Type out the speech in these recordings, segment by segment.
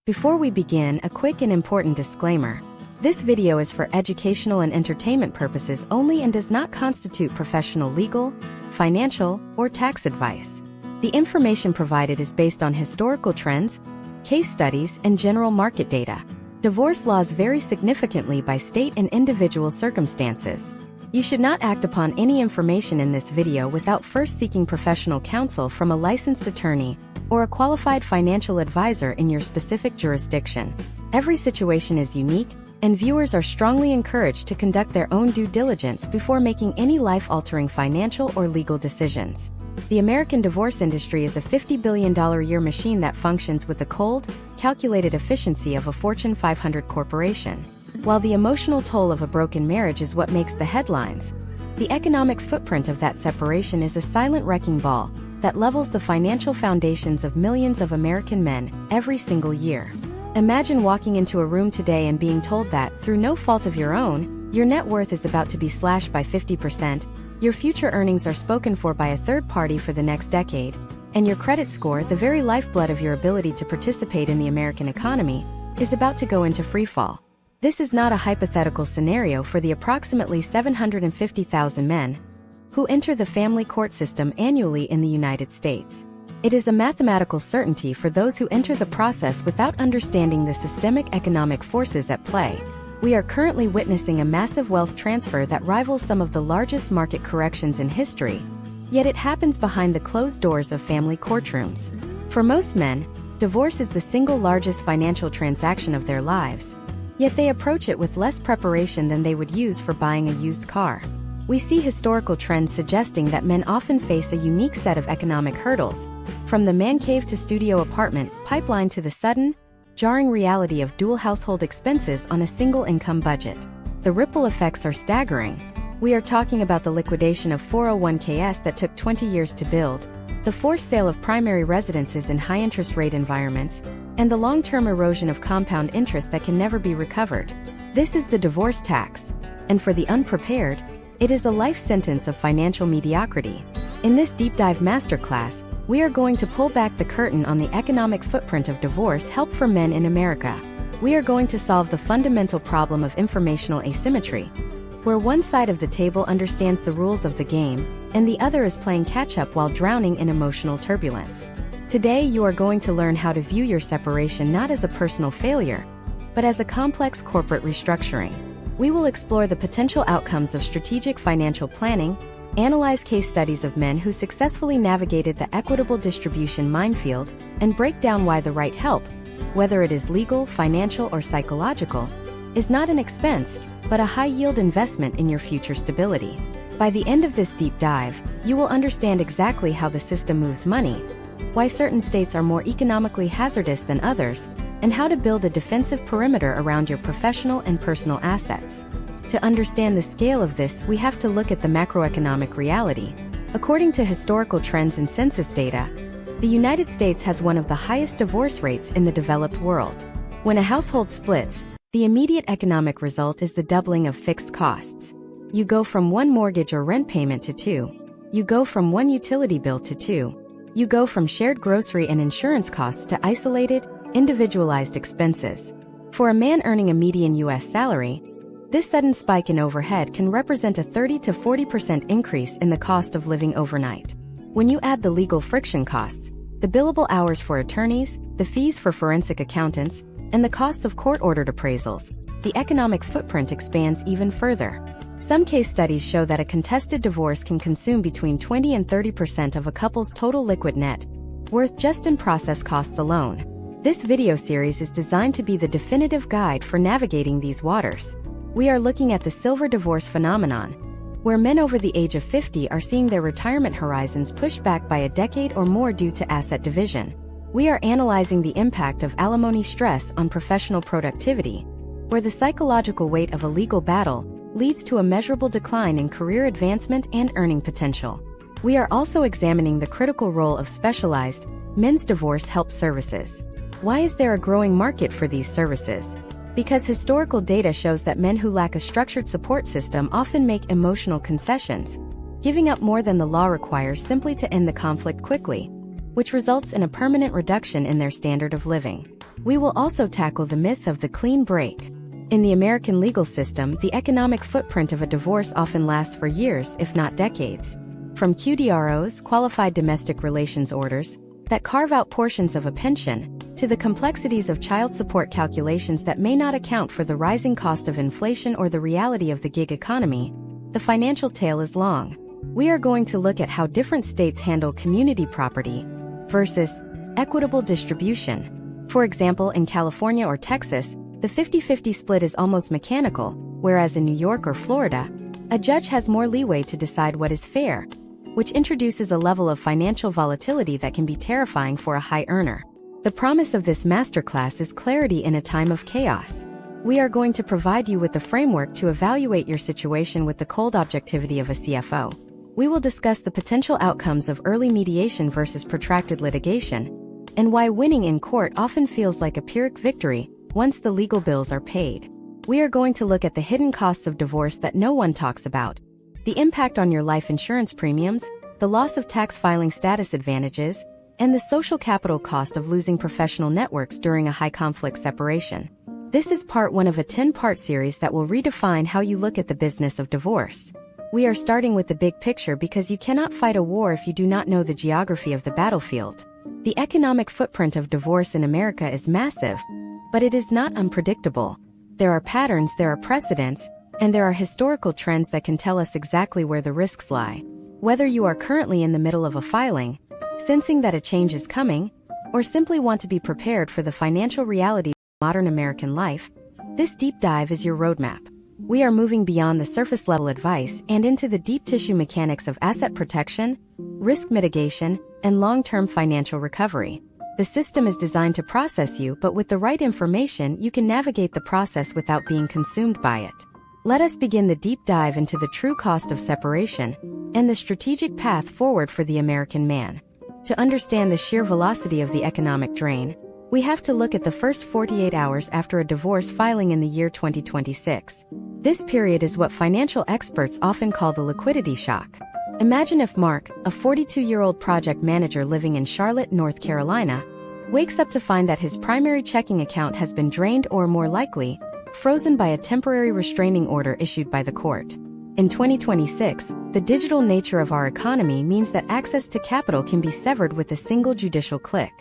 Before we begin, a quick and important disclaimer. This video is for educational and entertainment purposes only and does not constitute professional legal, financial, or tax advice. The information provided is based on historical trends, case studies, and general market data. Divorce laws vary significantly by state and individual circumstances. You should not act upon any information in this video without first seeking professional counsel from a licensed attorney or a qualified financial advisor in your specific jurisdiction. Every situation is unique, and viewers are strongly encouraged to conduct their own due diligence before making any life-altering financial or legal decisions. The American divorce industry is a $50 billion a year machine that functions with the cold, calculated efficiency of a Fortune 500 corporation. While the emotional toll of a broken marriage is what makes the headlines, the economic footprint of that separation is a silent wrecking ball that levels the financial foundations of millions of American men every single year. Imagine walking into a room today and being told that, through no fault of your own, your net worth is about to be slashed by 50%, your future earnings are spoken for by a third party for the next decade, and your credit score, the very lifeblood of your ability to participate in the American economy, is about to go into freefall. This is not a hypothetical scenario for the approximately 750,000 men who enter the family court system annually in the United States. It is a mathematical certainty for those who enter the process without understanding the systemic economic forces at play. We are currently witnessing a massive wealth transfer that rivals some of the largest market corrections in history, yet it happens behind the closed doors of family courtrooms. For most men, divorce is the single largest financial transaction of their lives, yet they approach it with less preparation than they would use for buying a used car. We see historical trends suggesting that men often face a unique set of economic hurdles, from the man cave to studio apartment pipeline to the sudden, jarring reality of dual household expenses on a single income budget. The ripple effects are staggering. We are talking about the liquidation of 401ks that took 20 years to build, the forced sale of primary residences in high-interest rate environments, and the long-term erosion of compound interest that can never be recovered. This is the divorce tax, and for the unprepared, it is a life sentence of financial mediocrity. In this deep dive masterclass, we are going to pull back the curtain on the economic footprint of divorce help for men in America. We are going to solve the fundamental problem of informational asymmetry, where one side of the table understands the rules of the game, and the other is playing catch-up while drowning in emotional turbulence. Today you are going to learn how to view your separation not as a personal failure, but as a complex corporate restructuring. We will explore the potential outcomes of strategic financial planning, analyze case studies of men who successfully navigated the equitable distribution minefield, and break down why the right help, whether it is legal, financial, or psychological, is not an expense, but a high-yield investment in your future stability. By the end of this deep dive, you will understand exactly how the system moves money, why certain states are more economically hazardous than others, and how to build a defensive perimeter around your professional and personal assets. To understand the scale of this, we have to look at the macroeconomic reality. According to historical trends and census data, the United States has one of the highest divorce rates in the developed world. When a household splits, the immediate economic result is the doubling of fixed costs. You go from one mortgage or rent payment to two. You go from one utility bill to two. You go from shared grocery and insurance costs to isolated, individualized expenses. For a man earning a median U.S. salary, this sudden spike in overhead can represent a 30 to 40% increase in the cost of living overnight. When you add the legal friction costs, the billable hours for attorneys, the fees for forensic accountants, and the costs of court-ordered appraisals, the economic footprint expands even further. Some case studies show that a contested divorce can consume between 20 and 30% of a couple's total liquid net worth just in process costs alone. This video series is designed to be the definitive guide for navigating these waters. We are looking at the silver divorce phenomenon, where men over the age of 50 are seeing their retirement horizons pushed back by a decade or more due to asset division. We are analyzing the impact of alimony stress on professional productivity, where the psychological weight of a legal battle leads to a measurable decline in career advancement and earning potential. We are also examining the critical role of specialized men's divorce help services. Why is there a growing market for these services? Because historical data shows that men who lack a structured support system often make emotional concessions, giving up more than the law requires simply to end the conflict quickly, which results in a permanent reduction in their standard of living. We will also tackle the myth of the clean break. In the American legal system, the economic footprint of a divorce often lasts for years, if not decades. From QDROs, qualified domestic relations orders, that carve out portions of a pension, to the complexities of child support calculations that may not account for the rising cost of inflation or the reality of the gig economy, the financial tail is long. We are going to look at how different states handle community property versus equitable distribution. For example, in California or Texas, the 50-50 split is almost mechanical, whereas in New York or Florida, a judge has more leeway to decide what is fair, which introduces a level of financial volatility that can be terrifying for a high earner. The promise of this masterclass is clarity in a time of chaos. We are going to provide you with the framework to evaluate your situation with the cold objectivity of a CFO. We will discuss the potential outcomes of early mediation versus protracted litigation, and why winning in court often feels like a Pyrrhic victory once the legal bills are paid. We are going to look at the hidden costs of divorce that no one talks about, the impact on your life insurance premiums, the loss of tax filing status advantages, and the social capital cost of losing professional networks during a high-conflict separation. This is part 1 of a 10-part series that will redefine how you look at the business of divorce. We are starting with the big picture because you cannot fight a war if you do not know the geography of the battlefield. The economic footprint of divorce in America is massive, but it is not unpredictable. There are patterns, there are precedents, and there are historical trends that can tell us exactly where the risks lie. Whether you are currently in the middle of a filing, sensing that a change is coming, or simply want to be prepared for the financial realities of modern American life, this deep dive is your roadmap. We are moving beyond the surface-level advice and into the deep tissue mechanics of asset protection, risk mitigation, and long-term financial recovery. The system is designed to process you, but with the right information, you can navigate the process without being consumed by it. Let us begin the deep dive into the true cost of separation and the strategic path forward for the American man. To understand the sheer velocity of the economic drain, we have to look at the first 48 hours after a divorce filing in the year 2026. This period is what financial experts often call the liquidity shock. Imagine if Mark, a 42-year-old project manager living in Charlotte, North Carolina, wakes up to find that his primary checking account has been drained or, more likely, frozen by a temporary restraining order issued by the court. In 2026, the digital nature of our economy means that access to capital can be severed with a single judicial click.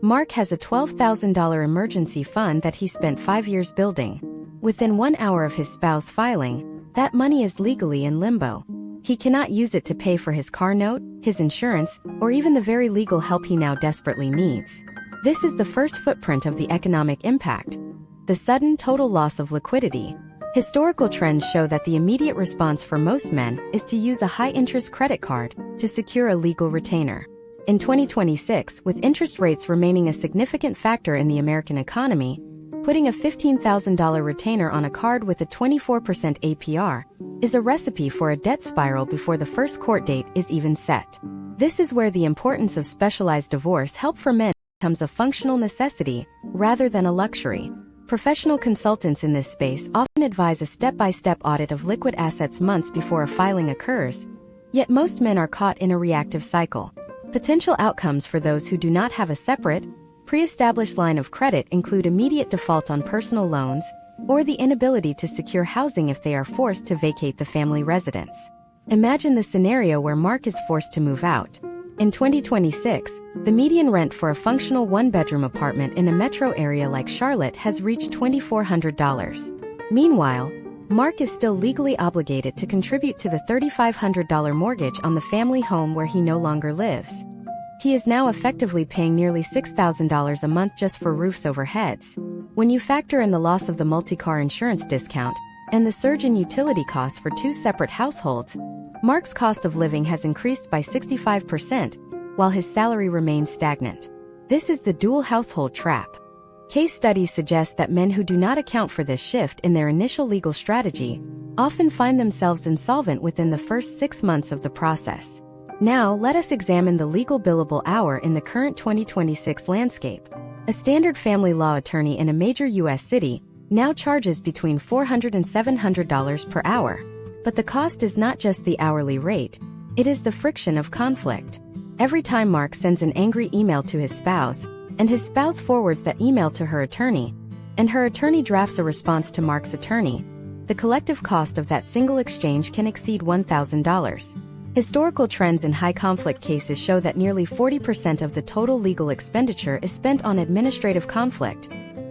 Mark has a $12,000 emergency fund that he spent 5 years building. Within 1 hour of his spouse filing, that money is legally in limbo. He cannot use it to pay for his car note, his insurance, or even the very legal help he now desperately needs. This is the first footprint of the economic impact: the sudden total loss of liquidity. Historical trends show that the immediate response for most men is to use a high-interest credit card to secure a legal retainer. In 2026, with interest rates remaining a significant factor in the American economy, putting a $15,000 retainer on a card with a 24% APR is a recipe for a debt spiral before the first court date is even set. This is where the importance of specialized divorce help for men becomes a functional necessity rather than a luxury. Professional consultants in this space often advise a step-by-step audit of liquid assets months before a filing occurs, yet most men are caught in a reactive cycle. Potential outcomes for those who do not have a separate, pre-established line of credit include immediate default on personal loans or the inability to secure housing if they are forced to vacate the family residence. Imagine the scenario where Mark is forced to move out. In 2026, the median rent for a functional one-bedroom apartment in a metro area like Charlotte has reached $2,400. Meanwhile, Mark is still legally obligated to contribute to the $3,500 mortgage on the family home where he no longer lives. He is now effectively paying nearly $6,000 a month just for roofs over heads. When you factor in the loss of the multi-car insurance discount and the surge in utility costs for 2 separate households, Mark's cost of living has increased by 65%, while his salary remains stagnant. This is the dual household trap. Case studies suggest that men who do not account for this shift in their initial legal strategy often find themselves insolvent within the first 6 months of the process. Now, let us examine the legal billable hour in the current 2026 landscape. A standard family law attorney in a major U.S. city now charges between $400 and $700 per hour. But the cost is not just the hourly rate, it is the friction of conflict. Every time Mark sends an angry email to his spouse, and his spouse forwards that email to her attorney, and her attorney drafts a response to Mark's attorney, the collective cost of that single exchange can exceed $1,000. Historical trends in high-conflict cases show that nearly 40% of the total legal expenditure is spent on administrative conflict,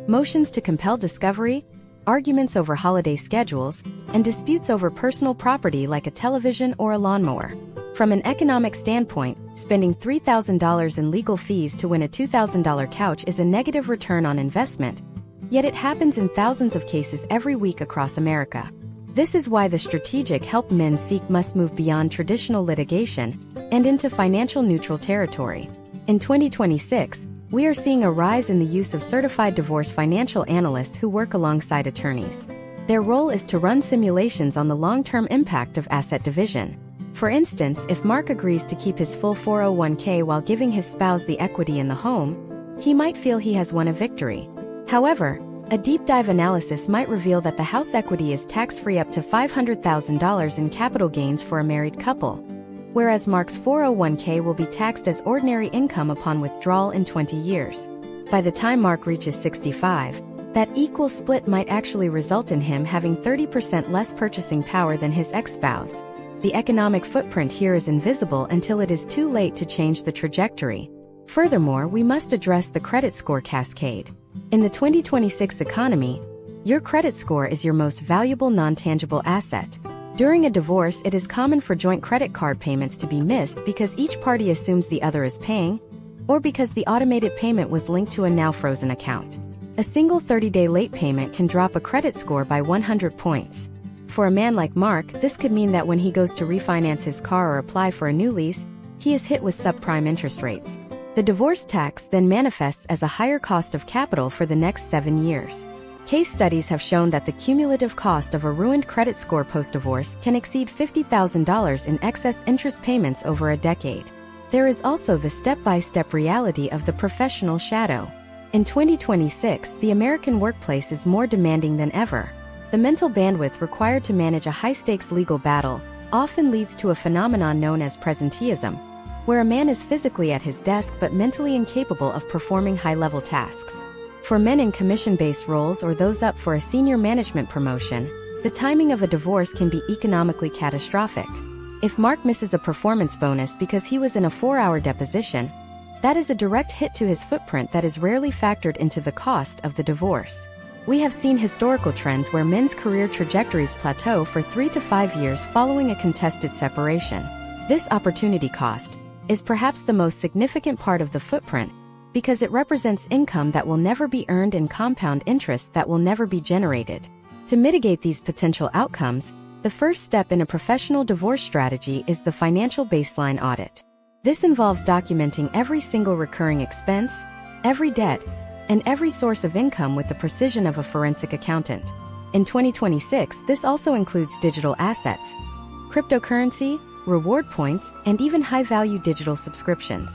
motions to compel discovery, arguments over holiday schedules, and disputes over personal property like a television or a lawnmower. From an economic standpoint, spending $3,000 in legal fees to win a $2,000 couch is a negative return on investment, yet it happens in thousands of cases every week across America. This is why the strategic help men seek must move beyond traditional litigation and into financial neutral territory. In 2026, we are seeing a rise in the use of certified divorce financial analysts who work alongside attorneys. Their role is to run simulations on the long-term impact of asset division. For instance, if Mark agrees to keep his full 401k while giving his spouse the equity in the home, he might feel he has won a victory. However, a deep dive analysis might reveal that the house equity is tax-free up to $500,000 in capital gains for a married couple, whereas Mark's 401k will be taxed as ordinary income upon withdrawal in 20 years. By the time Mark reaches 65, that equal split might actually result in him having 30% less purchasing power than his ex-spouse. The economic footprint here is invisible until it is too late to change the trajectory. Furthermore, we must address the credit score cascade. In the 2026 economy, your credit score is your most valuable non-tangible asset. During a divorce, it is common for joint credit card payments to be missed because each party assumes the other is paying, or because the automated payment was linked to a now frozen account. A single 30-day late payment can drop a credit score by 100 points. For a man like Mark, this could mean that when he goes to refinance his car or apply for a new lease, he is hit with subprime interest rates. The divorce tax then manifests as a higher cost of capital for the next 7 years. Case studies have shown that the cumulative cost of a ruined credit score post-divorce can exceed $50,000 in excess interest payments over a decade. There is also the step-by-step reality of the professional shadow. In 2026, the American workplace is more demanding than ever. The mental bandwidth required to manage a high-stakes legal battle often leads to a phenomenon known as presenteeism, where a man is physically at his desk but mentally incapable of performing high-level tasks. For men in commission-based roles or those up for a senior management promotion, the timing of a divorce can be economically catastrophic. If Mark misses a performance bonus because he was in a 4-hour deposition, that is a direct hit to his footprint that is rarely factored into the cost of the divorce. We have seen historical trends where men's career trajectories plateau for 3 to 5 years following a contested separation. This opportunity cost is perhaps the most significant part of the footprint because it represents income that will never be earned and compound interest that will never be generated. To mitigate these potential outcomes, the first step in a professional divorce strategy is the financial baseline audit. This involves documenting every single recurring expense, every debt, and every source of income with the precision of a forensic accountant. In 2026, this also includes digital assets, cryptocurrency, reward points, and even high-value digital subscriptions.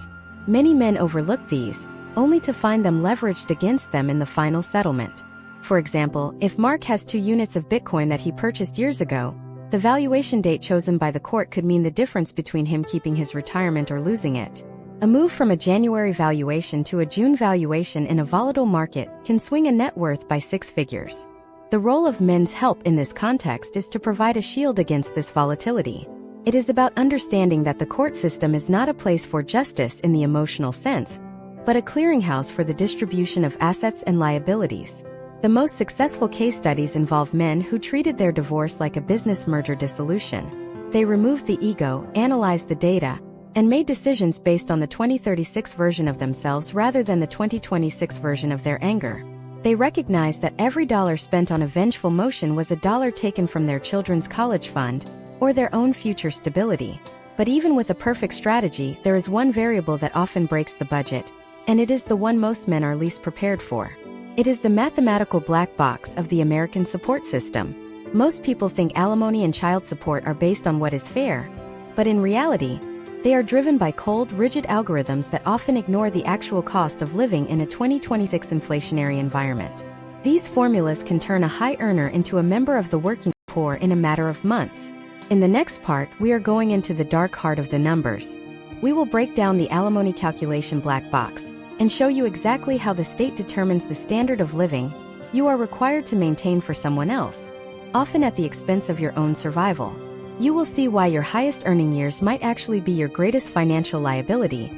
Many men overlook these, only to find them leveraged against them in the final settlement. For example, if Mark has 2 units of Bitcoin that he purchased years ago, the valuation date chosen by the court could mean the difference between him keeping his retirement or losing it. A move from a January valuation to a June valuation in a volatile market can swing a net worth by 6 figures. The role of men's help in this context is to provide a shield against this volatility. It is about understanding that the court system is not a place for justice in the emotional sense, but a clearinghouse for the distribution of assets and liabilities. The most successful case studies involve men who treated their divorce like a business merger dissolution. They removed the ego, analyzed the data, and made decisions based on the 2036 version of themselves rather than the 2026 version of their anger. They recognized that every dollar spent on a vengeful motion was a dollar taken from their children's college fund, or their own future stability. But even with a perfect strategy, there is one variable that often breaks the budget, and it is the one most men are least prepared for. It is the mathematical black box of the American support system. Most people think alimony and child support are based on what is fair, but in reality, they are driven by cold, rigid algorithms that often ignore the actual cost of living in a 2026 inflationary environment. These formulas can turn a high earner into a member of the working poor in a matter of months. In the next part, we are going into the dark heart of the numbers. We will break down the alimony calculation black box, and show you exactly how the state determines the standard of living you are required to maintain for someone else, often at the expense of your own survival. You will see why your highest earning years might actually be your greatest financial liability,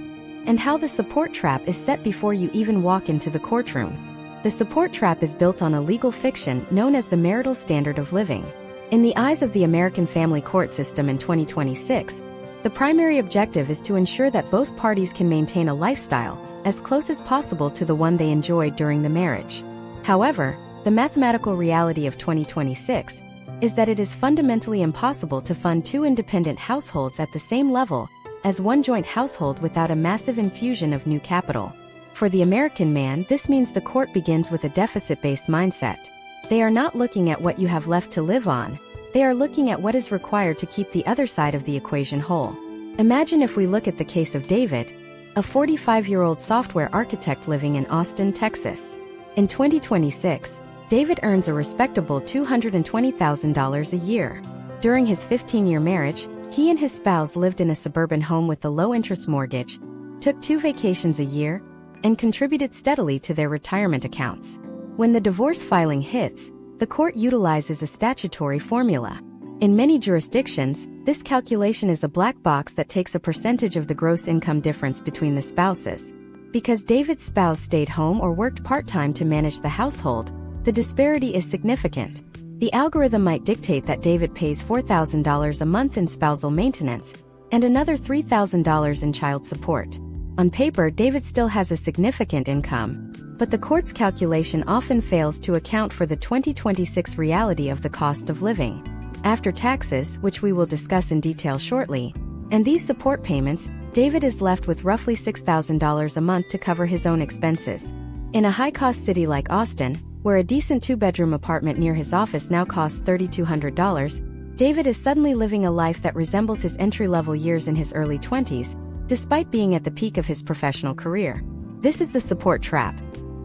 and how the support trap is set before you even walk into the courtroom. The support trap is built on a legal fiction known as the marital standard of living. In the eyes of the American family court system in 2026, the primary objective is to ensure that both parties can maintain a lifestyle as close as possible to the one they enjoyed during the marriage. However, the mathematical reality of 2026 is that it is fundamentally impossible to fund two independent households at the same level as one joint household without a massive infusion of new capital. For the American man, this means the court begins with a deficit-based mindset. They are not looking at what you have left to live on. They are looking at what is required to keep the other side of the equation whole. Imagine if we look at the case of David, a 45-year-old software architect living in Austin, Texas. In 2026, David earns a respectable $220,000 a year. During his 15-year marriage, he and his spouse lived in a suburban home with a low-interest mortgage, took 2 vacations a year, and contributed steadily to their retirement accounts. When the divorce filing hits, the court utilizes a statutory formula. In many jurisdictions, this calculation is a black box that takes a percentage of the gross income difference between the spouses. Because David's spouse stayed home or worked part-time to manage the household, the disparity is significant. The algorithm might dictate that David pays $4,000 a month in spousal maintenance and another $3,000 in child support. On paper, David still has a significant income, but the court's calculation often fails to account for the 2026 reality of the cost of living. After taxes, which we will discuss in detail shortly, and these support payments, David is left with roughly $6,000 a month to cover his own expenses. In a high-cost city like Austin, where a decent 2-bedroom apartment near his office now costs $3,200, David is suddenly living a life that resembles his entry-level years in his early 20s, despite being at the peak of his professional career. This is the support trap.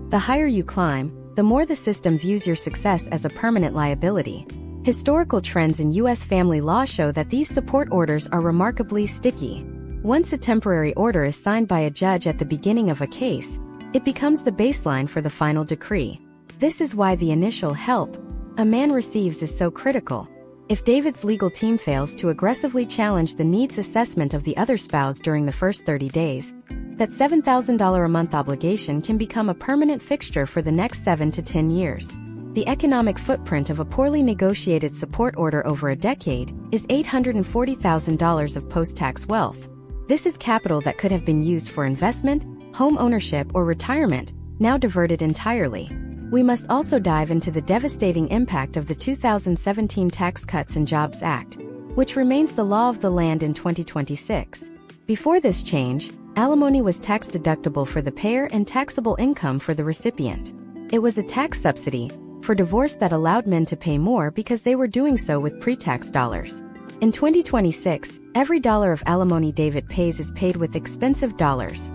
The higher you climb, the more the system views your success as a permanent liability. Historical trends in U.S. family law show that these support orders are remarkably sticky. Once a temporary order is signed by a judge at the beginning of a case, it becomes the baseline for the final decree. This is why the initial help a man receives is so critical. If David's legal team fails to aggressively challenge the needs assessment of the other spouse during the first 30 days, that $7,000 a month obligation can become a permanent fixture for the next 7 to 10 years. The economic footprint of a poorly negotiated support order over a decade is $840,000 of post-tax wealth. This is capital that could have been used for investment, home ownership, or retirement, now diverted entirely. We must also dive into the devastating impact of the 2017 Tax Cuts and Jobs Act, which remains the law of the land in 2026. Before this change, alimony was tax-deductible for the payer and taxable income for the recipient. It was a tax subsidy for divorce that allowed men to pay more because they were doing so with pre-tax dollars. In 2026, every dollar of alimony David pays is paid with expensive dollars,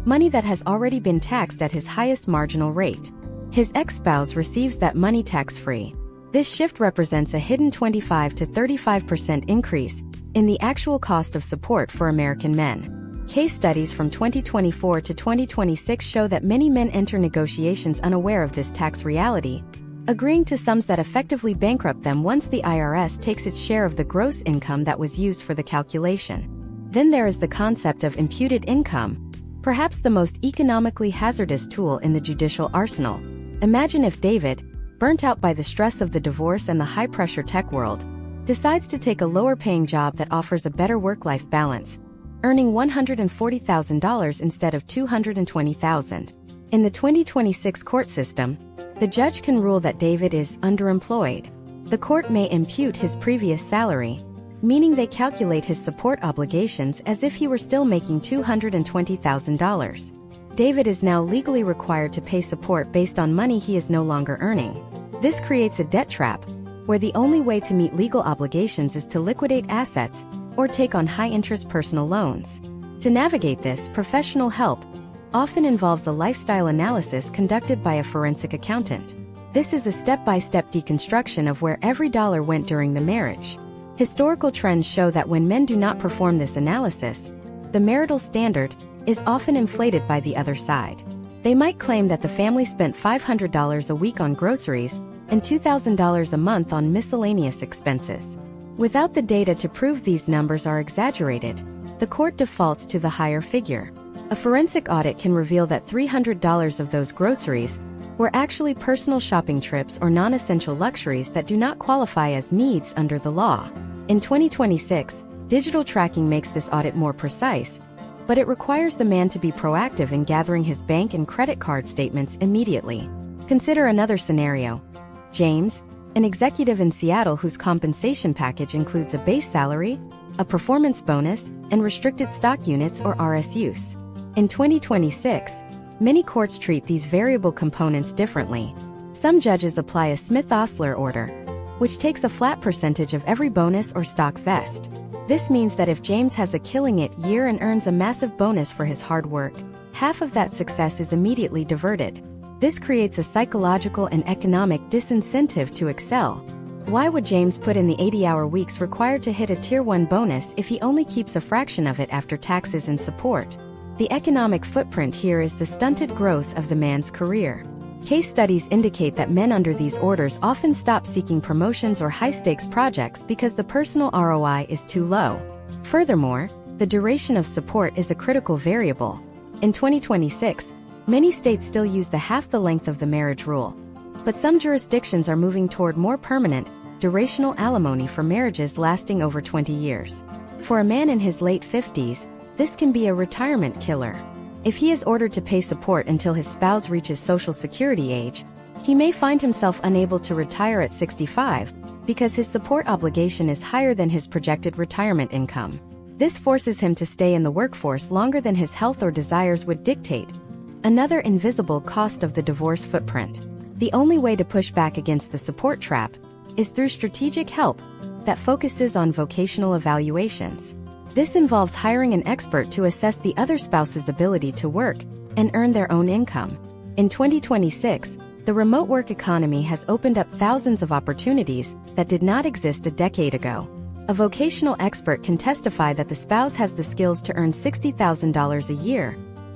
money that has already been taxed at his highest marginal rate. His ex-spouse receives that money tax-free. This shift represents a hidden 25 to 35% increase in the actual cost of support for American men. Case studies from 2024 to 2026 show that many men enter negotiations unaware of this tax reality, agreeing to sums that effectively bankrupt them once the IRS takes its share of the gross income that was used for the calculation. Then there is the concept of imputed income, perhaps the most economically hazardous tool in the judicial arsenal. Imagine if David, burnt out by the stress of the divorce and the high-pressure tech world, decides to take a lower-paying job that offers a better work-life balance, earning $140,000 instead of $220,000. In the 2026 court system, the judge can rule that David is underemployed. The court may impute his previous salary, meaning they calculate his support obligations as if he were still making $220,000. David is now legally required to pay support based on money he is no longer earning. This creates a debt trap, where the only way to meet legal obligations is to liquidate assets or take on high-interest personal loans. To navigate this, professional help often involves a lifestyle analysis conducted by a forensic accountant. This is a step-by-step deconstruction of where every dollar went during the marriage. Historical trends show that when men do not perform this analysis, the marital standard is often inflated by the other side. They might claim that the family spent $500 a week on groceries and $2,000 a month on miscellaneous expenses. Without the data to prove these numbers are exaggerated, the court defaults to the higher figure. A forensic audit can reveal that $300 of those groceries were actually personal shopping trips or non-essential luxuries that do not qualify as needs under the law. In 2026, digital tracking makes this audit more precise, but it requires the man to be proactive in gathering his bank and credit card statements immediately. Consider another scenario. James, an executive in Seattle whose compensation package includes a base salary, a performance bonus, and restricted stock units or RSUs. In 2026, many courts treat these variable components differently. Some judges apply a Smith-Ostler order, which takes a flat percentage of every bonus or stock vest. This means that if James has a killing it year and earns a massive bonus for his hard work, half of that success is immediately diverted. This creates a psychological and economic disincentive to excel. Why would James put in the 80-hour weeks required to hit a Tier 1 bonus if he only keeps a fraction of it after taxes and support? The economic footprint here is the stunted growth of the man's career. Case studies indicate that men under these orders often stop seeking promotions or high-stakes projects because the personal ROI is too low. Furthermore, the duration of support is a critical variable. In 2026, many states still use the half the length of the marriage rule, but some jurisdictions are moving toward more permanent, durational alimony for marriages lasting over 20 years. For a man in his late 50s, this can be a retirement killer. If he is ordered to pay support until his spouse reaches Social Security age, he may find himself unable to retire at 65 because his support obligation is higher than his projected retirement income. This forces him to stay in the workforce longer than his health or desires would dictate. Another invisible cost of the divorce footprint. The only way to push back against the support trap is through strategic help that focuses on vocational evaluations. This involves hiring an expert to assess the other spouse's ability to work and earn their own income. In 2026, the remote work economy has opened up thousands of opportunities that did not exist a decade ago. A vocational expert can testify that the spouse has the skills to earn $60,000 a year,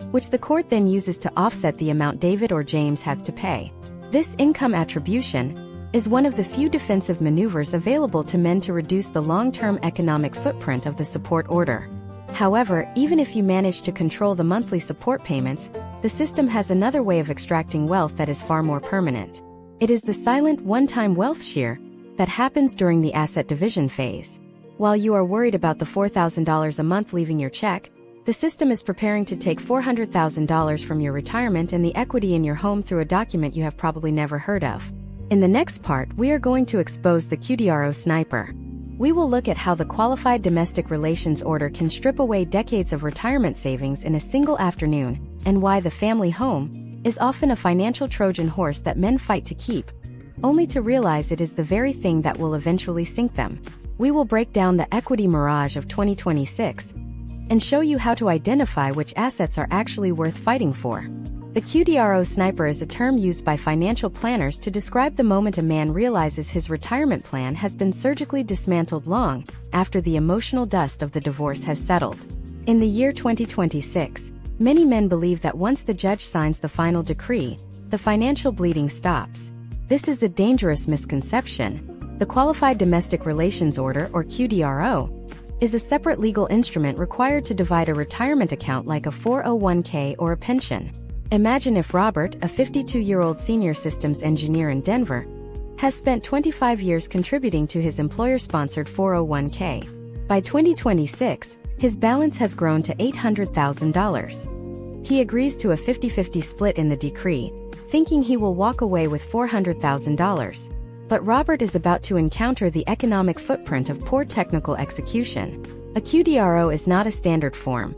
which the court then uses to offset the amount David or James has to pay. This income attribution is one of the few defensive maneuvers available to men to reduce the long-term economic footprint of the support order. However, even if you manage to control the monthly support payments, the system has another way of extracting wealth that is far more permanent. It is the silent one-time wealth shear that happens during the asset division phase. While you are worried about the $4,000 a month leaving your check, the system is preparing to take $400,000 from your retirement and the equity in your home through a document you have probably never heard of. In the next part, we are going to expose the QDRO sniper. We will look at how the Qualified Domestic Relations Order can strip away decades of retirement savings in a single afternoon, and why the family home is often a financial Trojan horse that men fight to keep, only to realize it is the very thing that will eventually sink them. We will break down the equity mirage of 2026 and show you how to identify which assets are actually worth fighting for. The QDRO sniper is a term used by financial planners to describe the moment a man realizes his retirement plan has been surgically dismantled long after the emotional dust of the divorce has settled. In the year 2026, many men believe that once the judge signs the final decree, the financial bleeding stops. This is a dangerous misconception. The Qualified Domestic Relations Order, or QDRO, is a separate legal instrument required to divide a retirement account like a 401k or a pension. Imagine if Robert, a 52-year-old senior systems engineer in Denver, has spent 25 years contributing to his employer-sponsored 401k. By 2026, his balance has grown to $800,000. He agrees to a 50-50 split in the decree, thinking he will walk away with $400,000. But Robert is about to encounter the economic footprint of poor technical execution. A QDRO is not a standard form.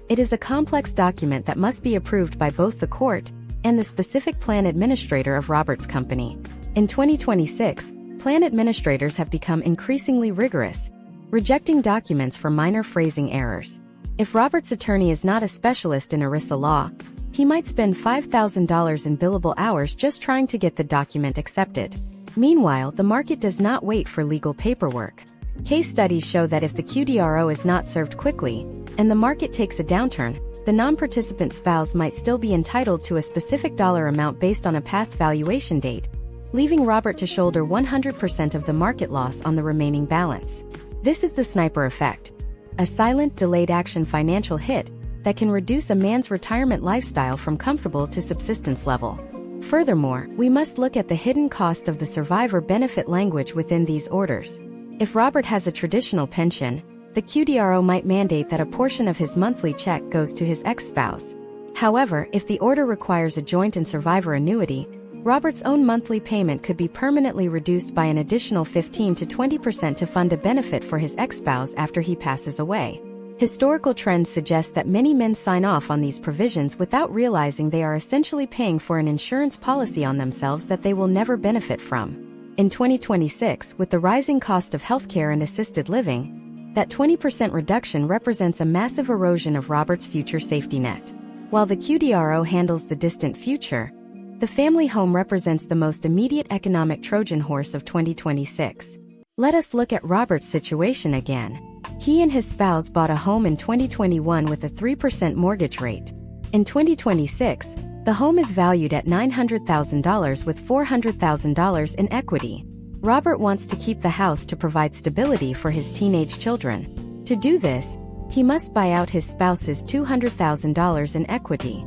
It is a complex document that must be approved by both the court and the specific plan administrator of Robert's company. In 2026, plan administrators have become increasingly rigorous, rejecting documents for minor phrasing errors. If Robert's attorney is not a specialist in ERISA law, he might spend $5,000 in billable hours just trying to get the document accepted. Meanwhile, the market does not wait for legal paperwork. Case studies show that if the QDRO is not served quickly, and the market takes a downturn, the non-participant spouse might still be entitled to a specific dollar amount based on a past valuation date, leaving Robert to shoulder 100% of the market loss on the remaining balance. This is the sniper effect, a silent, delayed action financial hit that can reduce a man's retirement lifestyle from comfortable to subsistence level. Furthermore, we must look at the hidden cost of the survivor benefit language within these orders. If Robert has a traditional pension, the QDRO might mandate that a portion of his monthly check goes to his ex-spouse. However, if the order requires a joint and survivor annuity, Robert's own monthly payment could be permanently reduced by an additional 15 to 20% to fund a benefit for his ex-spouse after he passes away. Historical trends suggest that many men sign off on these provisions without realizing they are essentially paying for an insurance policy on themselves that they will never benefit from. In 2026, with the rising cost of healthcare and assisted living, that 20% reduction represents a massive erosion of Robert's future safety net. While the QDRO handles the distant future, the family home represents the most immediate economic Trojan horse of 2026. Let us look at Robert's situation again. He and his spouse bought a home in 2021 with a 3% mortgage rate. In 2026, the home is valued at $900,000 with $400,000 in equity. Robert wants to keep the house to provide stability for his teenage children. To do this, he must buy out his spouse's $200,000 in equity.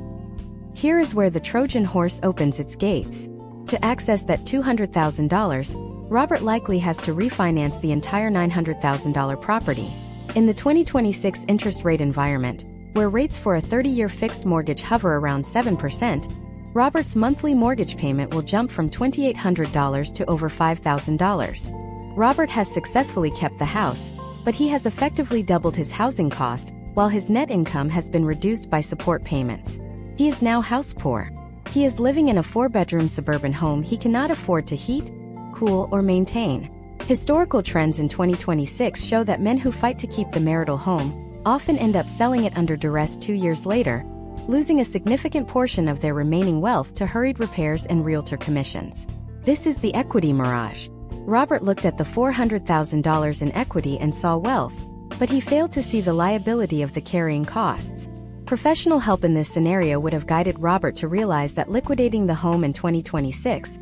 Here is where the Trojan horse opens its gates. To access that $200,000, Robert likely has to refinance the entire $900,000 property. In the 2026 interest rate environment, where rates for a 30-year fixed mortgage hover around 7%, Robert's monthly mortgage payment will jump from $2,800 to over $5,000. Robert has successfully kept the house, but he has effectively doubled his housing cost, while his net income has been reduced by support payments. He is now house poor. He is living in a 4-bedroom suburban home he cannot afford to heat, cool, or maintain. Historical trends in 2026 show that men who fight to keep the marital home often end up selling it under duress 2 years later, losing a significant portion of their remaining wealth to hurried repairs and realtor commissions. This is the equity mirage. Robert looked at the $400,000 in equity and saw wealth, but he failed to see the liability of the carrying costs. Professional help in this scenario would have guided Robert to realize that liquidating the home in 2026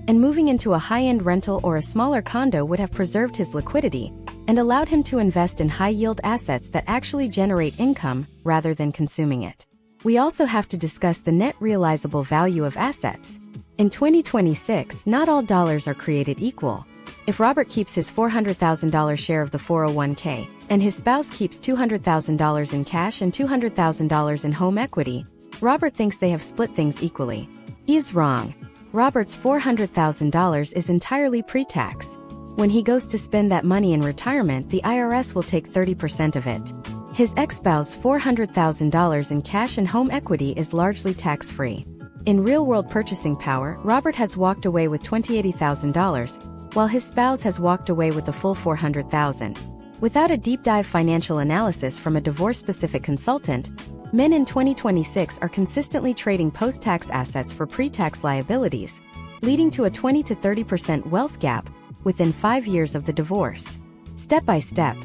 and moving into a high-end rental or a smaller condo would have preserved his liquidity and allowed him to invest in high-yield assets that actually generate income rather than consuming it. We also have to discuss the net realizable value of assets. In 2026, not all dollars are created equal. If Robert keeps his $400,000 share of the 401k, and his spouse keeps $200,000 in cash and $200,000 in home equity, Robert thinks they have split things equally. He is wrong. Robert's $400,000 is entirely pre-tax. When he goes to spend that money in retirement, the IRS will take 30% of it. His ex-spouse's $400,000 in cash and home equity is largely tax-free. In real-world purchasing power, Robert has walked away with $28,000, while his spouse has walked away with the full $400,000. Without a deep-dive financial analysis from a divorce-specific consultant, men in 2026 are consistently trading post-tax assets for pre-tax liabilities, leading to a 20 to 30% wealth gap within 5 years of the divorce. Step by step,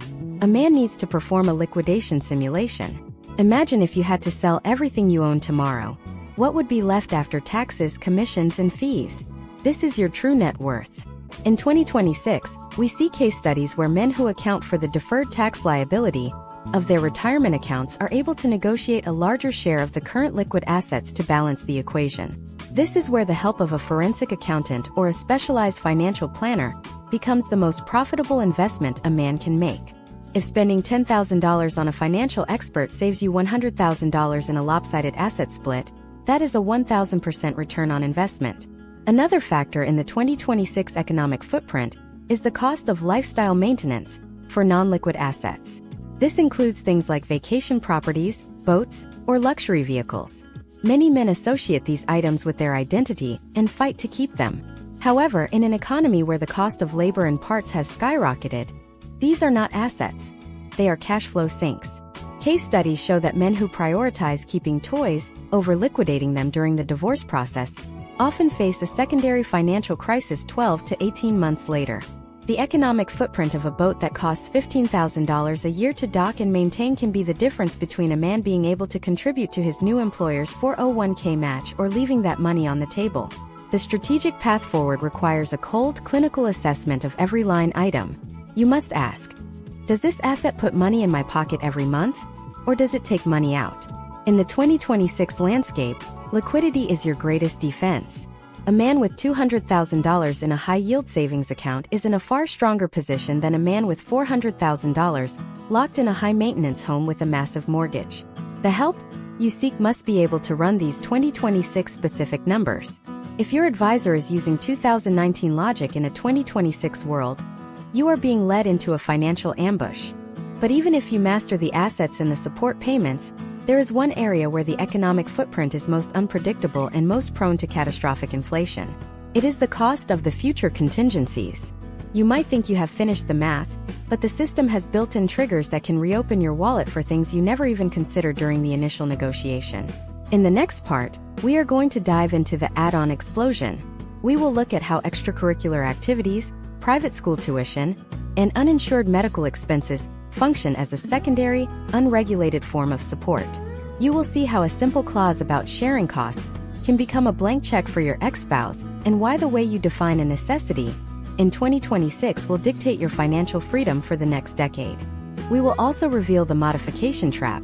a man needs to perform a liquidation simulation. Imagine if you had to sell everything you own tomorrow. What would be left after taxes, commissions, and fees? This is your true net worth. In 2026, we see case studies where men who account for the deferred tax liability of their retirement accounts are able to negotiate a larger share of the current liquid assets to balance the equation. This is where the help of a forensic accountant or a specialized financial planner becomes the most profitable investment a man can make. If spending $10,000 on a financial expert saves you $100,000 in a lopsided asset split, that is a 1,000% return on investment. Another factor in the 2026 economic footprint is the cost of lifestyle maintenance for non-liquid assets. This includes things like vacation properties, boats, or luxury vehicles. Many men associate these items with their identity and fight to keep them. However, in an economy where the cost of labor and parts has skyrocketed, these are not assets. They are cash flow sinks. Case studies show that men who prioritize keeping toys over liquidating them during the divorce process often face a secondary financial crisis 12 to 18 months later. The economic footprint of a boat that costs $15,000 a year to dock and maintain can be the difference between a man being able to contribute to his new employer's 401k match or leaving that money on the table. The strategic path forward requires a cold, clinical assessment of every line item. You must ask, does this asset put money in my pocket every month, or does it take money out? In the 2026 landscape, liquidity is your greatest defense. A man with $200,000 in a high-yield savings account is in a far stronger position than a man with $400,000 locked in a high-maintenance home with a massive mortgage. The help you seek must be able to run these 2026 specific numbers. If your advisor is using 2019 logic in a 2026 world, you are being led into a financial ambush. But even if you master the assets and the support payments, there is one area where the economic footprint is most unpredictable and most prone to catastrophic inflation. It is the cost of the future contingencies. You might think you have finished the math, but the system has built-in triggers that can reopen your wallet for things you never even considered during the initial negotiation. In the next part, we are going to dive into the add-on explosion. We will look at how extracurricular activities, private school tuition, and uninsured medical expenses function as a secondary, unregulated form of support. You will see how a simple clause about sharing costs can become a blank check for your ex-spouse, and why the way you define a necessity in 2026 will dictate your financial freedom for the next decade. We will also reveal the modification trap,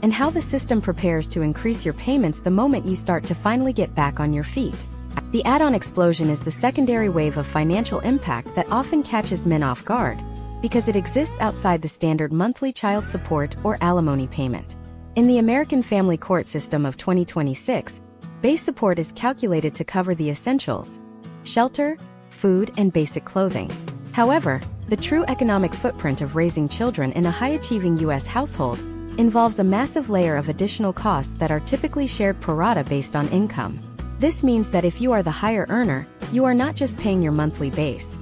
and how the system prepares to increase your payments the moment you start to finally get back on your feet. The add-on explosion is the secondary wave of financial impact that often catches men off guard, because it exists outside the standard monthly child support or alimony payment. In the American Family Court System of 2026, base support is calculated to cover the essentials: shelter, food, and basic clothing. However, the true economic footprint of raising children in a high-achieving U.S. household involves a massive layer of additional costs that are typically shared pro rata based on income. This means that if you are the higher earner, you are not just paying your monthly base.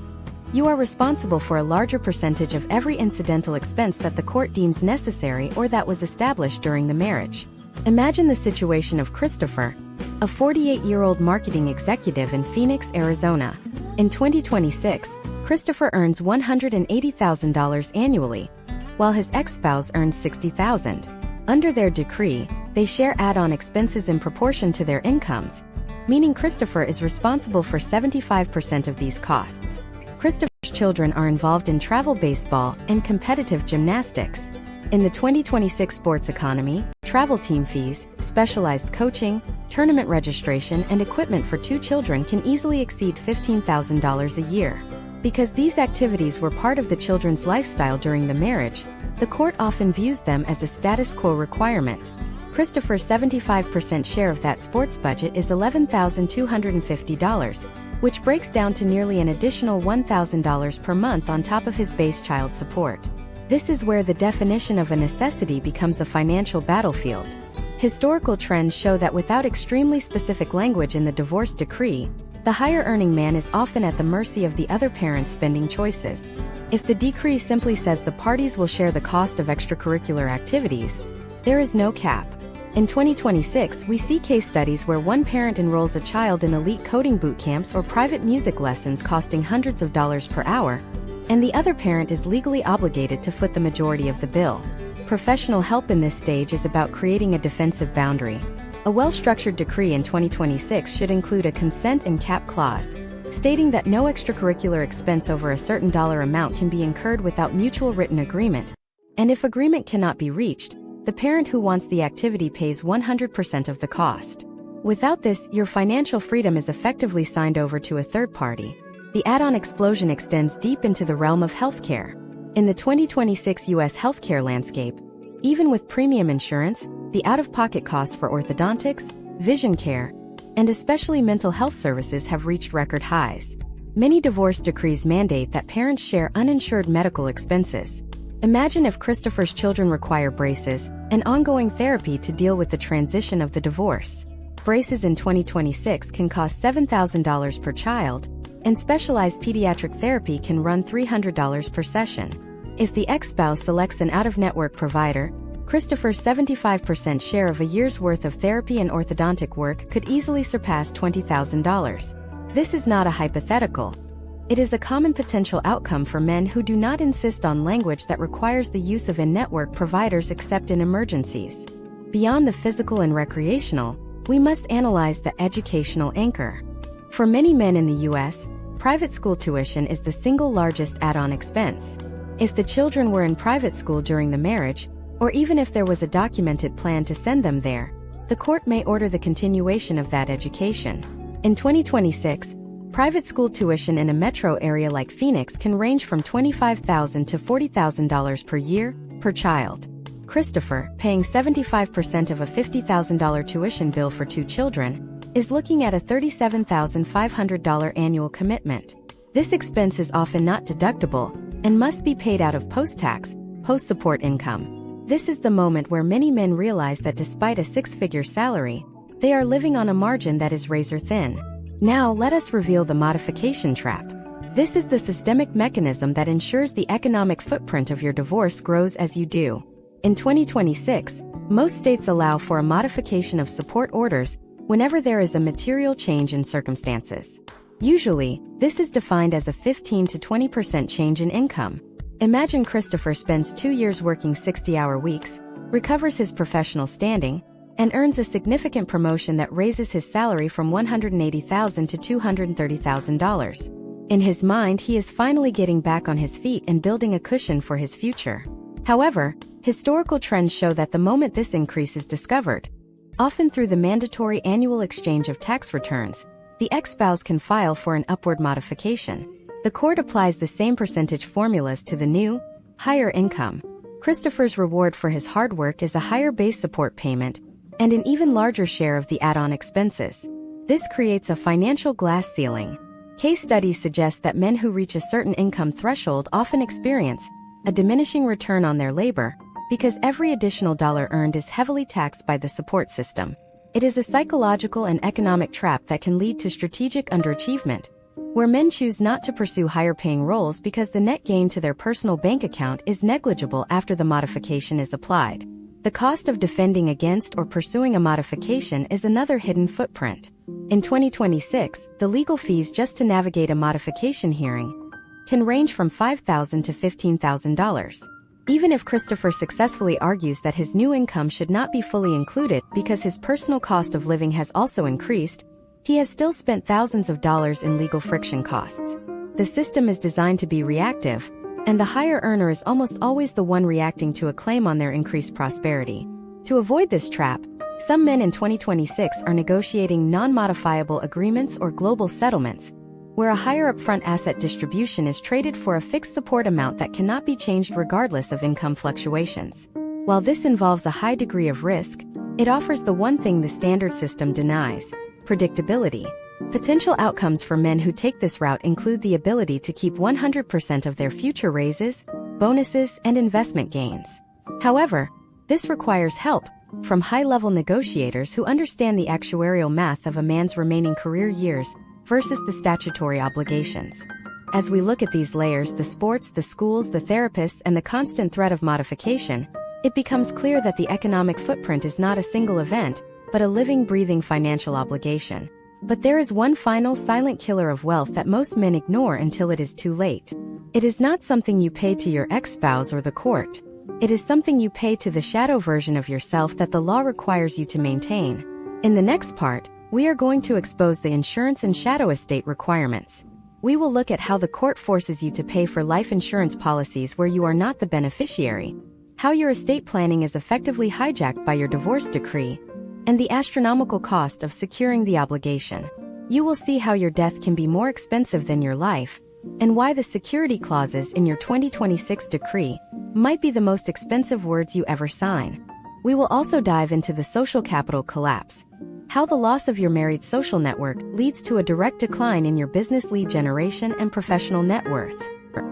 You are responsible for a larger percentage of every incidental expense that the court deems necessary or that was established during the marriage. Imagine the situation of Christopher, a 48-year-old marketing executive in Phoenix, Arizona. In 2026, Christopher earns $180,000 annually, while his ex-spouse earns $60,000. Under their decree, they share add-on expenses in proportion to their incomes, meaning Christopher is responsible for 75% of these costs. Christopher's children are involved in travel baseball and competitive gymnastics. In the 2026 sports economy, travel team fees, specialized coaching, tournament registration, and equipment for 2 children can easily exceed $15,000 a year. Because these activities were part of the children's lifestyle during the marriage, the court often views them as a status quo requirement. Christopher's 75% share of that sports budget is $11,250, which breaks down to nearly an additional $1,000 per month on top of his base child support. This is where the definition of a necessity becomes a financial battlefield. Historical trends show that without extremely specific language in the divorce decree, the higher-earning man is often at the mercy of the other parent's spending choices. If the decree simply says the parties will share the cost of extracurricular activities, there is no cap. In 2026, we see case studies where one parent enrolls a child in elite coding boot camps or private music lessons costing hundreds of dollars per hour, and the other parent is legally obligated to foot the majority of the bill. Professional help in this stage is about creating a defensive boundary. A well-structured decree in 2026 should include a consent and cap clause, stating that no extracurricular expense over a certain dollar amount can be incurred without mutual written agreement, and if agreement cannot be reached, the parent who wants the activity pays 100% of the cost. Without this, your financial freedom is effectively signed over to a third party. The add-on explosion extends deep into the realm of healthcare. In the 2026 U.S. healthcare landscape, even with premium insurance, the out-of-pocket costs for orthodontics, vision care, and especially mental health services have reached record highs. Many divorce decrees mandate that parents share uninsured medical expenses. Imagine if Christopher's children require braces and ongoing therapy to deal with the transition of the divorce. Braces in 2026 can cost $7,000 per child, and specialized pediatric therapy can run $300 per session. If the ex-spouse selects an out-of-network provider, Christopher's 75% share of a year's worth of therapy and orthodontic work could easily surpass $20,000. This is not a hypothetical. It is a common potential outcome for men who do not insist on language that requires the use of in-network providers except in emergencies. Beyond the physical and recreational, we must analyze the educational anchor. For many men in the U.S., private school tuition is the single largest add-on expense. If the children were in private school during the marriage, or even if there was a documented plan to send them there, the court may order the continuation of that education. In 2026, private school tuition in a metro area like Phoenix can range from $25,000 to $40,000 per year, per child. Christopher, paying 75% of a $50,000 tuition bill for 2 children, is looking at a $37,500 annual commitment. This expense is often not deductible and must be paid out of post-tax, post-support income. This is the moment where many men realize that despite a 6-figure salary, they are living on a margin that is razor-thin. Now let us reveal the modification trap. This is the systemic mechanism that ensures the economic footprint of your divorce grows as you do. In 2026, most states allow for a modification of support orders whenever there is a material change in circumstances. Usually, this is defined as a 15 to 20% change in income. Imagine Christopher spends 2 years working 60-hour weeks, recovers his professional standing, and earns a significant promotion that raises his salary from $180,000 to $230,000. In his mind, he is finally getting back on his feet and building a cushion for his future. However, historical trends show that the moment this increase is discovered, often through the mandatory annual exchange of tax returns, the ex-spouse can file for an upward modification. The court applies the same percentage formulas to the new, higher income. Christopher's reward for his hard work is a higher base support payment and an even larger share of the add-on expenses. This creates a financial glass ceiling. Case studies suggest that men who reach a certain income threshold often experience a diminishing return on their labor because every additional dollar earned is heavily taxed by the support system. It is a psychological and economic trap that can lead to strategic underachievement, where men choose not to pursue higher-paying roles because the net gain to their personal bank account is negligible after the modification is applied. The cost of defending against or pursuing a modification is another hidden footprint. In 2026, the legal fees just to navigate a modification hearing can range from $5,000 to $15,000. Even if Christopher successfully argues that his new income should not be fully included because his personal cost of living has also increased, he has still spent thousands of dollars in legal friction costs. The system is designed to be reactive, and the higher earner is almost always the one reacting to a claim on their increased prosperity. To avoid this trap, some men in 2026 are negotiating non-modifiable agreements or global settlements, where a higher upfront asset distribution is traded for a fixed support amount that cannot be changed regardless of income fluctuations. While this involves a high degree of risk, it offers the one thing the standard system denies: predictability. Potential outcomes for men who take this route include the ability to keep 100% of their future raises, bonuses, and investment gains. However, this requires help from high-level negotiators who understand the actuarial math of a man's remaining career years versus the statutory obligations. As we look at these layers, the sports, the schools, the therapists, and the constant threat of modification, it becomes clear that the economic footprint is not a single event, but a living, breathing financial obligation. But there is one final silent killer of wealth that most men ignore until it is too late. It is not something you pay to your ex-spouse or the court. It is something you pay to the shadow version of yourself that the law requires you to maintain. In the next part, we are going to expose the insurance and shadow estate requirements. We will look at how the court forces you to pay for life insurance policies where you are not the beneficiary, how your estate planning is effectively hijacked by your divorce decree, and the astronomical cost of securing the obligation. You will see how your death can be more expensive than your life, and why the security clauses in your 2026 decree might be the most expensive words you ever sign. We will also dive into the social capital collapse, how the loss of your married social network leads to a direct decline in your business lead generation and professional net worth.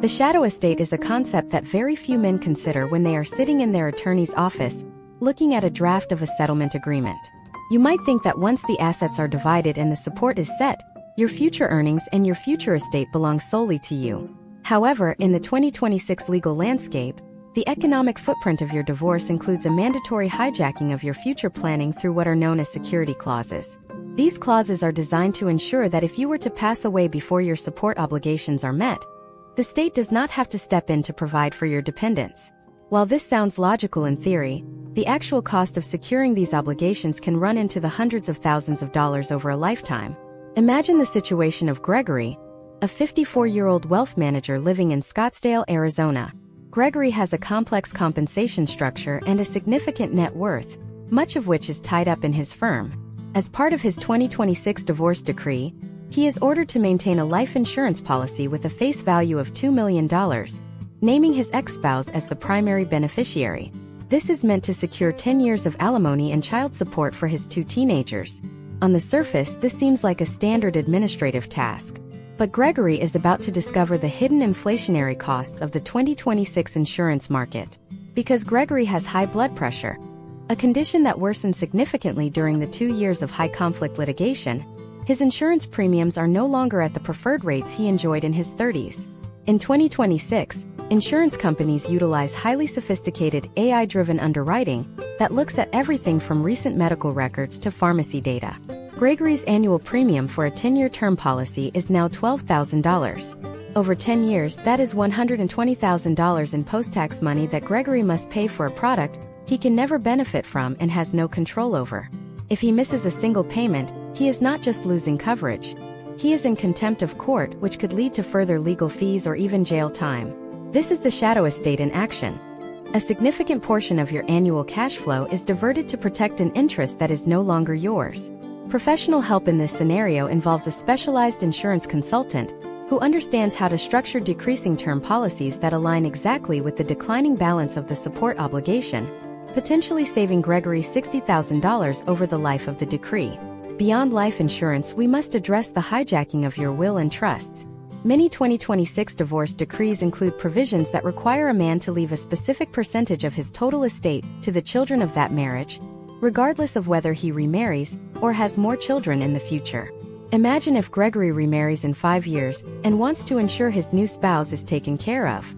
The shadow estate is a concept that very few men consider when they are sitting in their attorney's office looking at a draft of a settlement agreement. You might think that once the assets are divided and the support is set, your future earnings and your future estate belong solely to you. However, in the 2026 legal landscape, the economic footprint of your divorce includes a mandatory hijacking of your future planning through what are known as security clauses. These clauses are designed to ensure that if you were to pass away before your support obligations are met, the state does not have to step in to provide for your dependents. While this sounds logical in theory, the actual cost of securing these obligations can run into the hundreds of thousands of dollars over a lifetime. Imagine the situation of Gregory, a 54-year-old wealth manager living in Scottsdale, Arizona. Gregory has a complex compensation structure and a significant net worth, much of which is tied up in his firm. As part of his 2026 divorce decree, he is ordered to maintain a life insurance policy with a face value of $2 million, naming his ex-spouse as the primary beneficiary. This is meant to secure 10 years of alimony and child support for his 2 teenagers. On the surface, this seems like a standard administrative task. But Gregory is about to discover the hidden inflationary costs of the 2026 insurance market. Because Gregory has high blood pressure, a condition that worsened significantly during the 2 years of high-conflict litigation, his insurance premiums are no longer at the preferred rates he enjoyed in his 30s. In 2026, insurance companies utilize highly sophisticated AI-driven underwriting that looks at everything from recent medical records to pharmacy data. Gregory's annual premium for a 10-year term policy is now $12,000. Over 10 years, that is $120,000 in post-tax money that Gregory must pay for a product he can never benefit from and has no control over. If he misses a single payment, he is not just losing coverage. He is in contempt of court, which could lead to further legal fees or even jail time. This is the shadow estate in action. A significant portion of your annual cash flow is diverted to protect an interest that is no longer yours. Professional help in this scenario involves a specialized insurance consultant who understands how to structure decreasing term policies that align exactly with the declining balance of the support obligation, potentially saving Gregory $60,000 over the life of the decree. Beyond life insurance, we must address the hijacking of your will and trusts. Many 2026 divorce decrees include provisions that require a man to leave a specific percentage of his total estate to the children of that marriage, regardless of whether he remarries or has more children in the future. Imagine if Gregory remarries in 5 years and wants to ensure his new spouse is taken care of.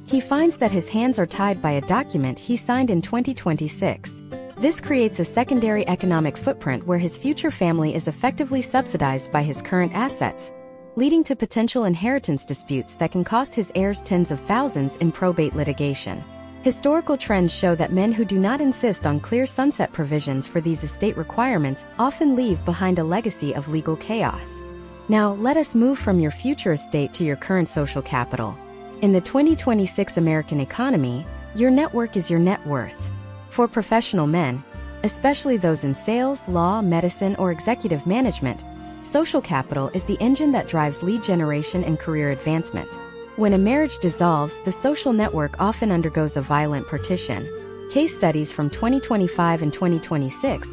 He finds that his hands are tied by a document he signed in 2026. This creates a secondary economic footprint where his future family is effectively subsidized by his current assets, leading to potential inheritance disputes that can cost his heirs tens of thousands in probate litigation. Historical trends show that men who do not insist on clear sunset provisions for these estate requirements often leave behind a legacy of legal chaos. Now, let us move from your future estate to your current social capital. In the 2026 American economy, your network is your net worth. For professional men, especially those in sales, law, medicine, or executive management, social capital is the engine that drives lead generation and career advancement. When a marriage dissolves, the social network often undergoes a violent partition. Case studies from 2025 and 2026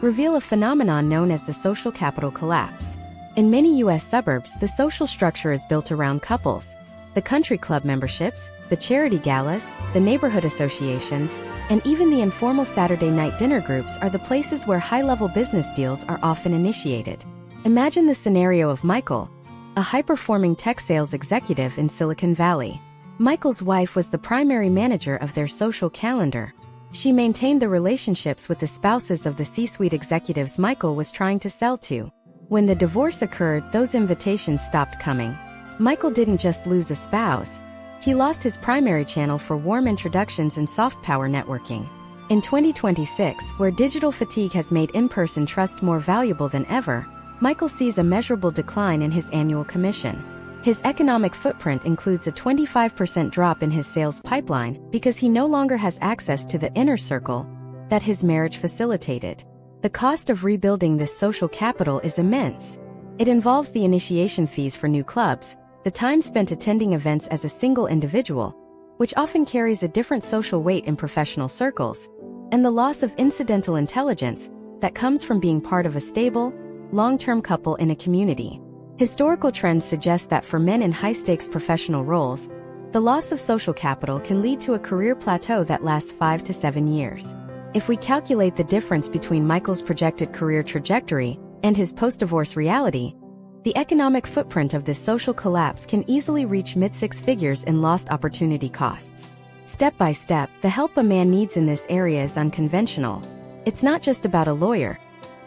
reveal a phenomenon known as the social capital collapse. In many U.S. suburbs, the social structure is built around couples. The country club memberships, the charity galas, the neighborhood associations, and even the informal Saturday night dinner groups are the places where high-level business deals are often initiated. Imagine the scenario of Michael, a high-performing tech sales executive in Silicon Valley. Michael's wife was the primary manager of their social calendar. She maintained the relationships with the spouses of the C-suite executives Michael was trying to sell to. When the divorce occurred, those invitations stopped coming. Michael didn't just lose a spouse. He lost his primary channel for warm introductions and soft power networking. In 2026, where digital fatigue has made in-person trust more valuable than ever, Michael sees a measurable decline in his annual commission. His economic footprint includes a 25% drop in his sales pipeline because he no longer has access to the inner circle that his marriage facilitated. The cost of rebuilding this social capital is immense. It involves the initiation fees for new clubs, the time spent attending events as a single individual, which often carries a different social weight in professional circles, and the loss of incidental intelligence that comes from being part of a stable, long-term couple in a community. Historical trends suggest that for men in high-stakes professional roles, the loss of social capital can lead to a career plateau that lasts 5 to 7 years. If we calculate the difference between Michael's projected career trajectory and his post-divorce reality, the economic footprint of this social collapse can easily reach mid-six figures in lost opportunity costs. Step by step, the help a man needs in this area is unconventional. It's not just about a lawyer.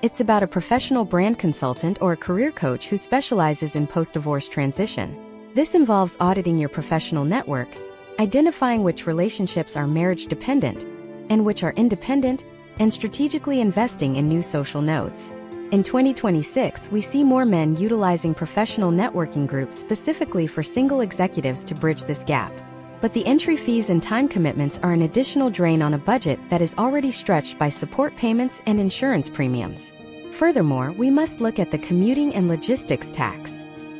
It's about a professional brand consultant or a career coach who specializes in post-divorce transition. This involves auditing your professional network, identifying which relationships are marriage-dependent and which are independent, and strategically investing in new social nodes. In 2026, we see more men utilizing professional networking groups specifically for single executives to bridge this gap. But the entry fees and time commitments are an additional drain on a budget that is already stretched by support payments and insurance premiums. Furthermore, we must look at the commuting and logistics tax.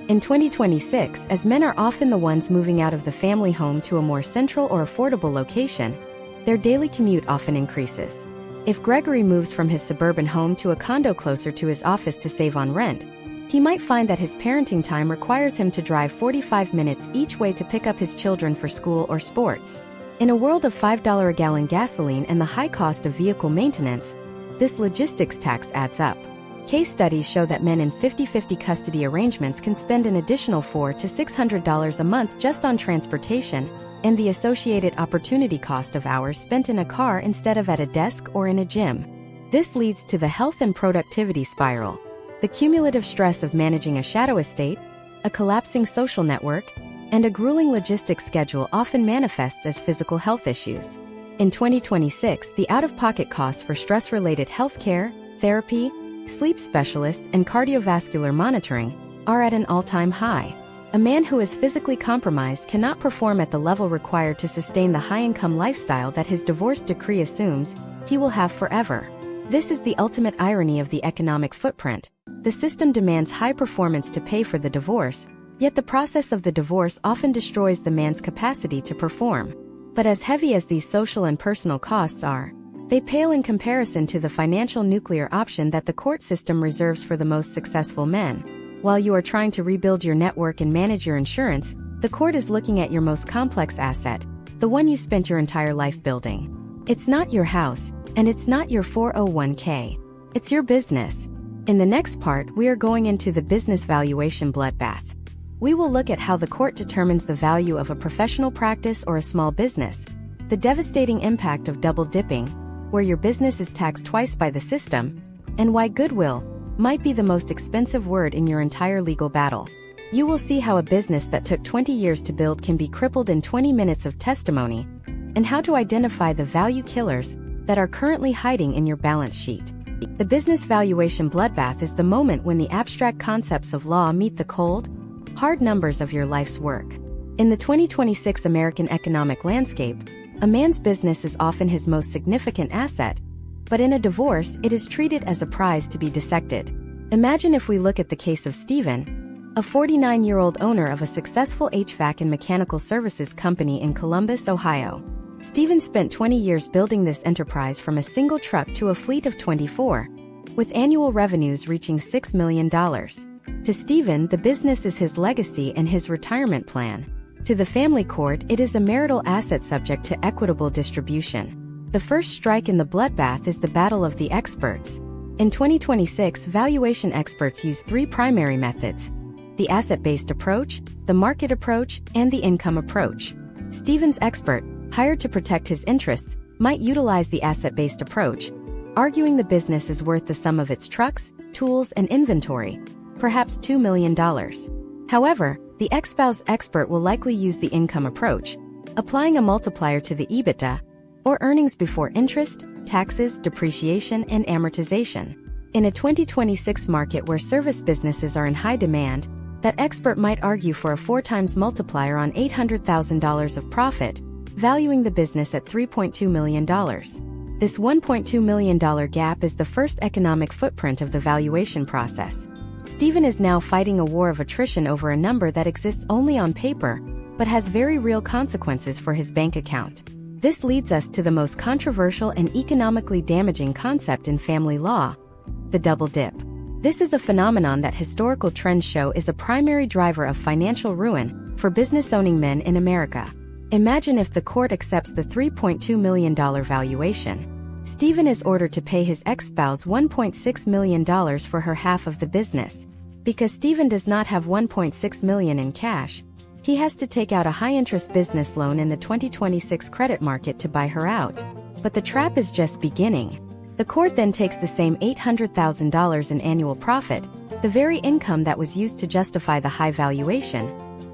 In 2026, as men are often the ones moving out of the family home to a more central or affordable location, their daily commute often increases. If Gregory moves from his suburban home to a condo closer to his office to save on rent, he might find that his parenting time requires him to drive 45 minutes each way to pick up his children for school or sports. In a world of $5 a gallon gasoline and the high cost of vehicle maintenance, this logistics tax adds up. Case studies show that men in 50-50 custody arrangements can spend an additional $400 to $600 a month just on transportation, and the associated opportunity cost of hours spent in a car instead of at a desk or in a gym. This leads to the health and productivity spiral. The cumulative stress of managing a shadow estate, a collapsing social network, and a grueling logistics schedule often manifests as physical health issues. In 2026, the out-of-pocket costs for stress-related healthcare, therapy, sleep specialists, and cardiovascular monitoring are at an all-time high. A man who is physically compromised cannot perform at the level required to sustain the high-income lifestyle that his divorce decree assumes he will have forever. This is the ultimate irony of the economic footprint. The system demands high performance to pay for the divorce, yet the process of the divorce often destroys the man's capacity to perform. But as heavy as these social and personal costs are, they pale in comparison to the financial nuclear option that the court system reserves for the most successful men. While you are trying to rebuild your network and manage your insurance, the court is looking at your most complex asset, the one you spent your entire life building. It's not your house, and it's not your 401k. It's your business. In the next part, we are going into the business valuation bloodbath. We will look at how the court determines the value of a professional practice or a small business, the devastating impact of double dipping, where your business is taxed twice by the system, and why goodwill might be the most expensive word in your entire legal battle. You will see how a business that took 20 years to build can be crippled in 20 minutes of testimony, and how to identify the value killers that are currently hiding in your balance sheet. The business valuation bloodbath is the moment when the abstract concepts of law meet the cold, hard numbers of your life's work. In the 2026 American economic landscape, a man's business is often his most significant asset, but in a divorce, it is treated as a prize to be dissected. Imagine if we look at the case of Stephen, a 49-year-old owner of a successful HVAC and mechanical services company in Columbus, Ohio. Stephen spent 20 years building this enterprise from a single truck to a fleet of 24, with annual revenues reaching $6 million. To Stephen, the business is his legacy and his retirement plan. To the family court, it is a marital asset subject to equitable distribution. The first strike in the bloodbath is the battle of the experts. In 2026, valuation experts use three primary methods: the asset-based approach, the market approach, and the income approach. Stephen's expert, hired to protect his interests, might utilize the asset-based approach, arguing the business is worth the sum of its trucks, tools, and inventory, perhaps $2 million. However, the ex-spouse expert will likely use the income approach, applying a multiplier to the EBITDA, or earnings before interest, taxes, depreciation, and amortization. In a 2026 market where service businesses are in high demand, that expert might argue for a 4x multiplier on $800,000 of profit, valuing the business at $3.2 million. This $1.2 million gap is the first economic footprint of the valuation process. Stephen is now fighting a war of attrition over a number that exists only on paper, but has very real consequences for his bank account. This leads us to the most controversial and economically damaging concept in family law: the double dip. This is a phenomenon that historical trends show is a primary driver of financial ruin for business-owning men in America. Imagine if the court accepts the $3.2 million valuation. Stephen is ordered to pay his ex-spouse $1.6 million for her half of the business. Because Stephen does not have $1.6 million in cash, he has to take out a high-interest business loan in the 2026 credit market to buy her out. But the trap is just beginning. The court then takes the same $800,000 in annual profit, the very income that was used to justify the high valuation,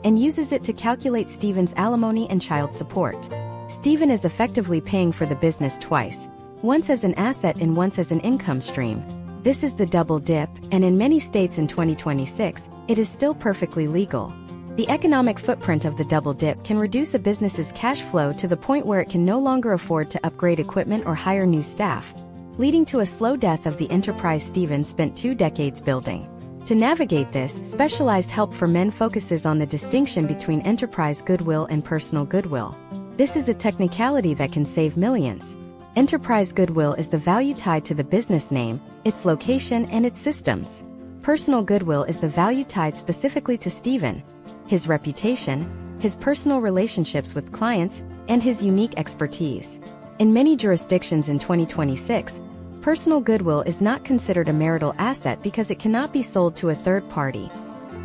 and uses it to calculate Stephen's alimony and child support. Stephen is effectively paying for the business twice, once as an asset and once as an income stream. This is the double dip, and in many states in 2026, it is still perfectly legal. The economic footprint of the double dip can reduce a business's cash flow to the point where it can no longer afford to upgrade equipment or hire new staff, leading to a slow death of the enterprise Stephen spent 2 decades building. To navigate this, specialized help for men focuses on the distinction between enterprise goodwill and personal goodwill. This is a technicality that can save millions. Enterprise goodwill is the value tied to the business name, its location, and its systems. Personal goodwill is the value tied specifically to Stephen, his reputation, his personal relationships with clients, and his unique expertise. In many jurisdictions in 2026, personal goodwill is not considered a marital asset because it cannot be sold to a third party.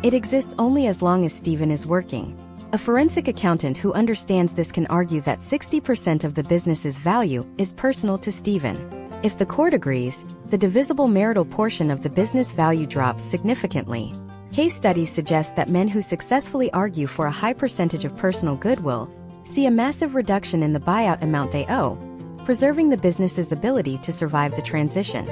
It exists only as long as Stephen is working. A forensic accountant who understands this can argue that 60% of the business's value is personal to Stephen. If the court agrees, the divisible marital portion of the business value drops significantly. Case studies suggest that men who successfully argue for a high percentage of personal goodwill see a massive reduction in the buyout amount they owe, preserving the business's ability to survive the transition.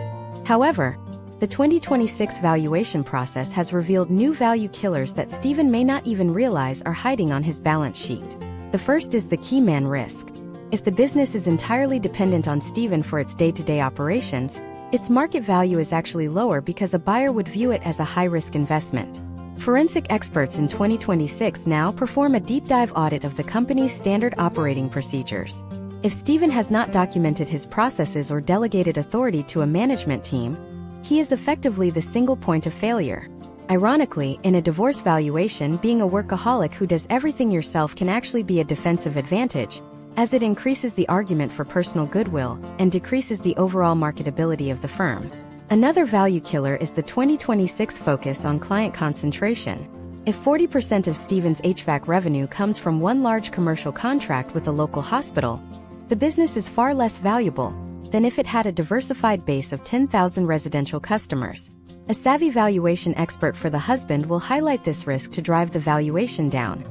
However, the 2026 valuation process has revealed new value killers that Stephen may not even realize are hiding on his balance sheet. The first is the key man risk. If the business is entirely dependent on Stephen for its day-to-day operations, its market value is actually lower because a buyer would view it as a high-risk investment. Forensic experts in 2026 now perform a deep-dive audit of the company's standard operating procedures. If Stephen has not documented his processes or delegated authority to a management team, he is effectively the single point of failure. Ironically, in a divorce valuation, being a workaholic who does everything yourself can actually be a defensive advantage, as it increases the argument for personal goodwill and decreases the overall marketability of the firm. Another value killer is the 2026 focus on client concentration. If 40% of Stephen's HVAC revenue comes from one large commercial contract with a local hospital, the business is far less valuable than if it had a diversified base of 10,000 residential customers. A savvy valuation expert for the husband will highlight this risk to drive the valuation down,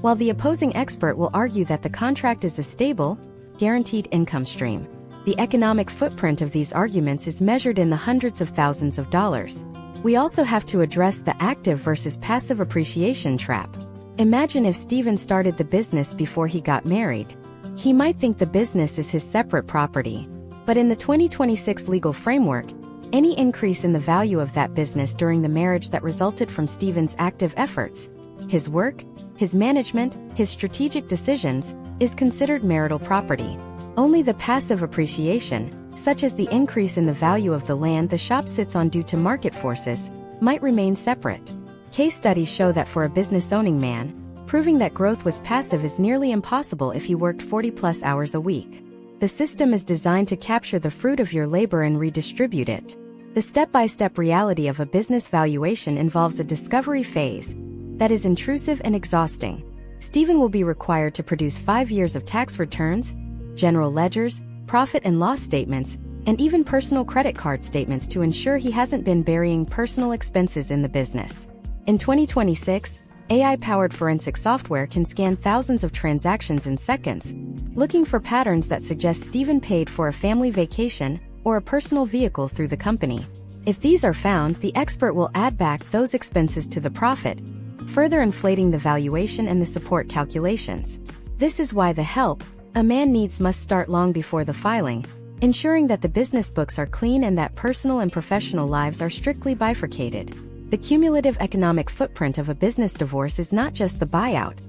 while the opposing expert will argue that the contract is a stable, guaranteed income stream. The economic footprint of these arguments is measured in the hundreds of thousands of dollars. We also have to address the active versus passive appreciation trap. Imagine if Stephen started the business before he got married. He might think the business is his separate property. But in the 2026 legal framework, any increase in the value of that business during the marriage that resulted from Stephen's active efforts, his work, his management, his strategic decisions, is considered marital property. Only the passive appreciation, such as the increase in the value of the land the shop sits on due to market forces, might remain separate. Case studies show that for a business-owning man, proving that growth was passive is nearly impossible if he worked 40+ hours a week. The system is designed to capture the fruit of your labor and redistribute it. The step-by-step reality of a business valuation involves a discovery phase that is intrusive and exhausting. Stephen will be required to produce 5 years of tax returns, general ledgers, profit and loss statements, and even personal credit card statements to ensure he hasn't been burying personal expenses in the business. In 2026, AI-powered forensic software can scan thousands of transactions in seconds, looking for patterns that suggest Stephen paid for a family vacation or a personal vehicle through the company. If these are found, the expert will add back those expenses to the profit, further inflating the valuation and the support calculations. This is why the help a man needs must start long before the filing, ensuring that the business books are clean and that personal and professional lives are strictly bifurcated. The cumulative economic footprint of a business divorce is not just the buyout.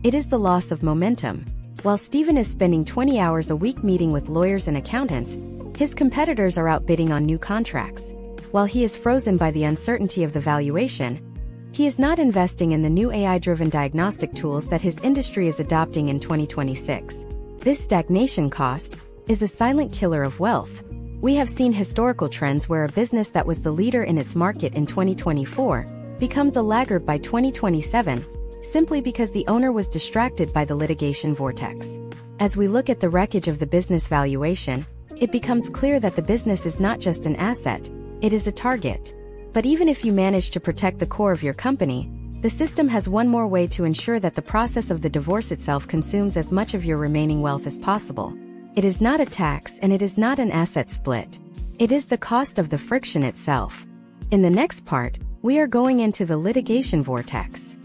It is the loss of momentum. While Stephen is spending 20 hours a week meeting with lawyers and accountants, his competitors are outbidding on new contracts. While he is frozen by the uncertainty of the valuation, he is not investing in the new AI-driven diagnostic tools that his industry is adopting in 2026. This stagnation cost is a silent killer of wealth. We have seen historical trends where a business that was the leader in its market in 2024 becomes a laggard by 2027, simply because the owner was distracted by the litigation vortex. As we look at the wreckage of the business valuation, it becomes clear that the business is not just an asset, it is a target. But even if you manage to protect the core of your company, the system has one more way to ensure that the process of the divorce itself consumes as much of your remaining wealth as possible. It is not a tax and it is not an asset split. It is the cost of the friction itself. In the next part, we are going into the litigation vortex.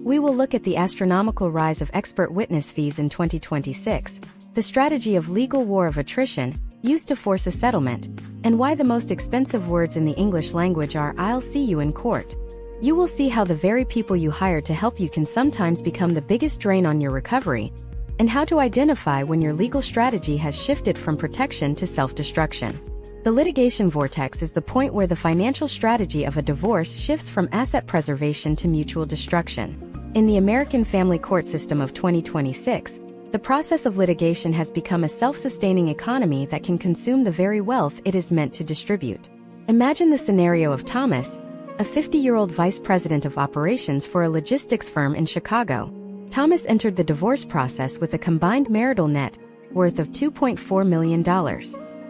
We will look at the astronomical rise of expert witness fees in 2026, the strategy of legal war of attrition used to force a settlement, and why the most expensive words in the English language are "I'll see you in court." You will see how the very people you hire to help you can sometimes become the biggest drain on your recovery, and how to identify when your legal strategy has shifted from protection to self-destruction. The litigation vortex is the point where the financial strategy of a divorce shifts from asset preservation to mutual destruction. In the American family court system of 2026, the process of litigation has become a self-sustaining economy that can consume the very wealth it is meant to distribute. Imagine the scenario of Thomas, a 50-year-old vice president of operations for a logistics firm in Chicago. Thomas entered the divorce process with a combined marital net worth of $2.4 million.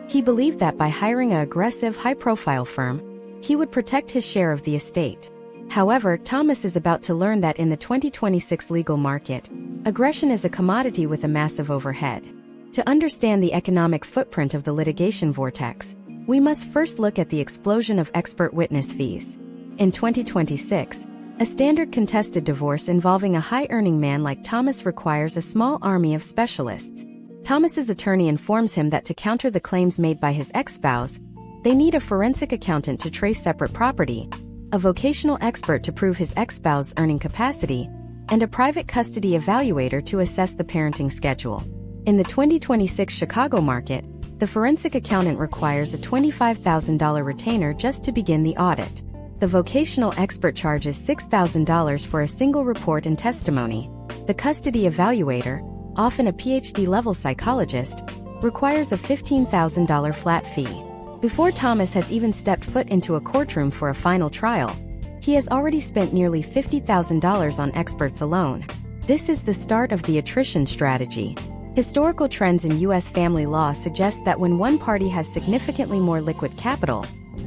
He believed that by hiring an aggressive, high-profile firm, he would protect his share of the estate. However, Thomas is about to learn that in the 2026 legal market, aggression is a commodity with a massive overhead. To understand the economic footprint of the litigation vortex, we must first look at the explosion of expert witness fees. In 2026, a standard contested divorce involving a high-earning man like Thomas requires a small army of specialists. Thomas's attorney informs him that to counter the claims made by his ex-spouse, they need a forensic accountant to trace separate property, a vocational expert to prove his ex-spouse's earning capacity, and a private custody evaluator to assess the parenting schedule. In the 2026 Chicago market, the forensic accountant requires a $25,000 retainer just to begin the audit. The vocational expert charges $6,000 for a single report and testimony. The custody evaluator, often a PhD-level psychologist, requires a $15,000 flat fee. Before Thomas has even stepped foot into a courtroom for a final trial, he has already spent nearly $50,000 on experts alone. This is the start of the attrition strategy. Historical trends in U.S. family law suggest that when one party has significantly more liquid capital,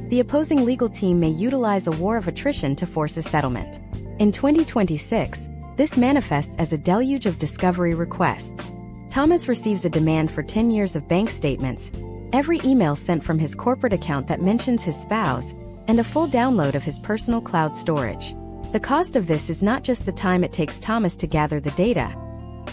the opposing legal team may utilize a war of attrition to force a settlement. In 2026, this manifests as a deluge of discovery requests. Thomas receives a demand for 10 years of bank statements, every email sent from his corporate account that mentions his spouse, and a full download of his personal cloud storage. The cost of this is not just the time it takes Thomas to gather the data.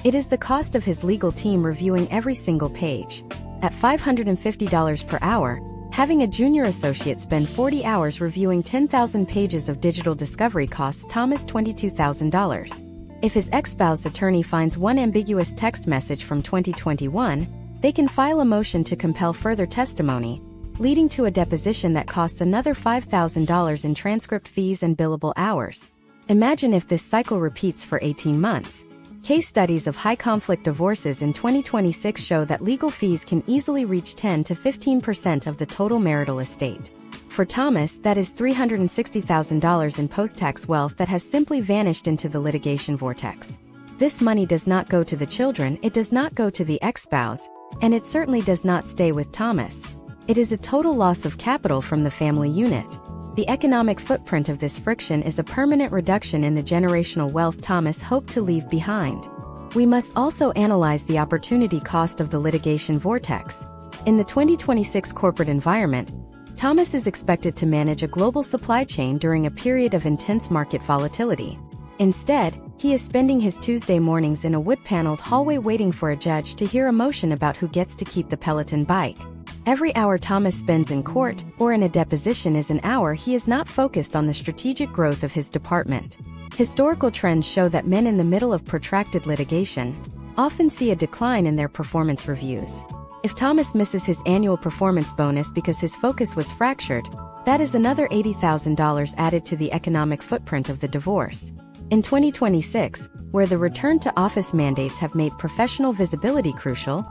It is the cost of his legal team reviewing every single page. At $550 per hour, having a junior associate spend 40 hours reviewing 10,000 pages of digital discovery costs Thomas $22,000. If his ex-spouse's attorney finds one ambiguous text message from 2021, they can file a motion to compel further testimony, leading to a deposition that costs another $5,000 in transcript fees and billable hours. Imagine if this cycle repeats for 18 months. Case studies of high-conflict divorces in 2026 show that legal fees can easily reach 10 to 15% of the total marital estate. For Thomas, that is $360,000 in post-tax wealth that has simply vanished into the litigation vortex. This money does not go to the children, it does not go to the ex-spouse, and it certainly does not stay with Thomas. It is a total loss of capital from the family unit. The economic footprint of this friction is a permanent reduction in the generational wealth Thomas hoped to leave behind. We must also analyze the opportunity cost of the litigation vortex. In the 2026 corporate environment, Thomas is expected to manage a global supply chain during a period of intense market volatility. Instead, he is spending his Tuesday mornings in a wood-paneled hallway waiting for a judge to hear a motion about who gets to keep the Peloton bike. Every hour Thomas spends in court or in a deposition is an hour he is not focused on the strategic growth of his department. Historical trends show that men in the middle of protracted litigation often see a decline in their performance reviews. If Thomas misses his annual performance bonus because his focus was fractured, that is another $80,000 added to the economic footprint of the divorce. In 2026, where the return to office mandates have made professional visibility crucial,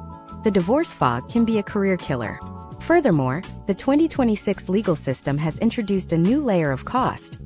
the divorce fog can be a career killer. Furthermore, the 2026 legal system has introduced a new layer of cost: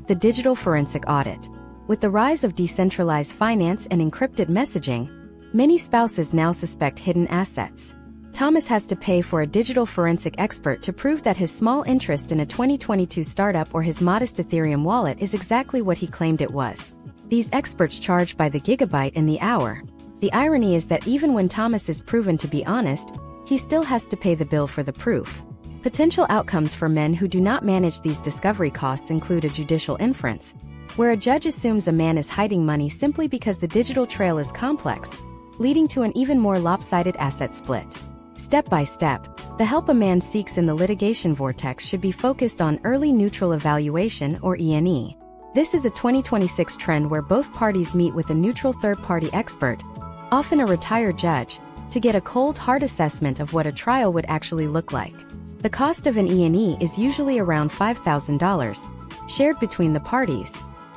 the digital forensic audit. With the rise of decentralized finance and encrypted messaging, many spouses now suspect hidden assets. Thomas has to pay for a digital forensic expert to prove that his small interest in a 2022 startup or his modest Ethereum wallet is exactly what he claimed it was. These experts charge by the gigabyte in the hour. The irony is that even when Thomas is proven to be honest, he still has to pay the bill for the proof. Potential outcomes for men who do not manage these discovery costs include a judicial inference, where a judge assumes a man is hiding money simply because the digital trail is complex, leading to an even more lopsided asset split. Step by step, the help a man seeks in the litigation vortex should be focused on early neutral evaluation, or E&E. This is a 2026 trend where both parties meet with a neutral third-party expert, often a retired judge, to get a cold, hard assessment of what a trial would actually look like. The cost of an E&E is usually around $5,000, shared between the parties.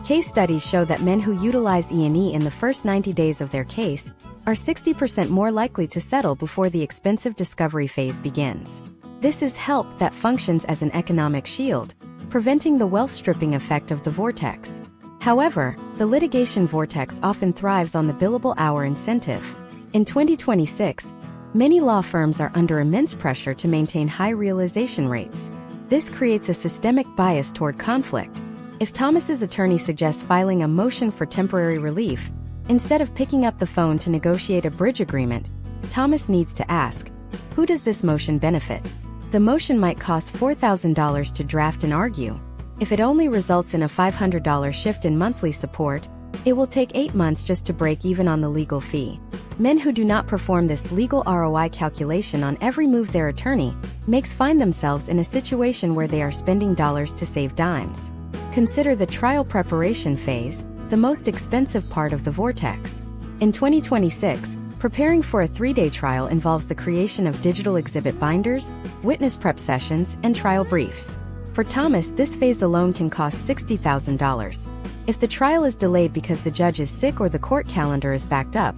Case studies show that men who utilize E&E in the first 90 days of their case are 60% more likely to settle before the expensive discovery phase begins. This is help that functions as an economic shield, preventing the wealth stripping effect of the vortex. However, the litigation vortex often thrives on the billable hour incentive. In 2026, many law firms are under immense pressure to maintain high realization rates. This creates a systemic bias toward conflict. If Thomas's attorney suggests filing a motion for temporary relief, instead of picking up the phone to negotiate a bridge agreement, Thomas needs to ask, who does this motion benefit? The motion might cost $4,000 to draft and argue. If it only results in a $500 shift in monthly support, it will take 8 months just to break even on the legal fee. Men who do not perform this legal ROI calculation on every move their attorney makes find themselves in a situation where they are spending dollars to save dimes. Consider the trial preparation phase, the most expensive part of the vortex. In 2026, preparing for a 3-day trial involves the creation of digital exhibit binders, witness prep sessions, and trial briefs. For Thomas, this phase alone can cost $60,000. If the trial is delayed because the judge is sick or the court calendar is backed up,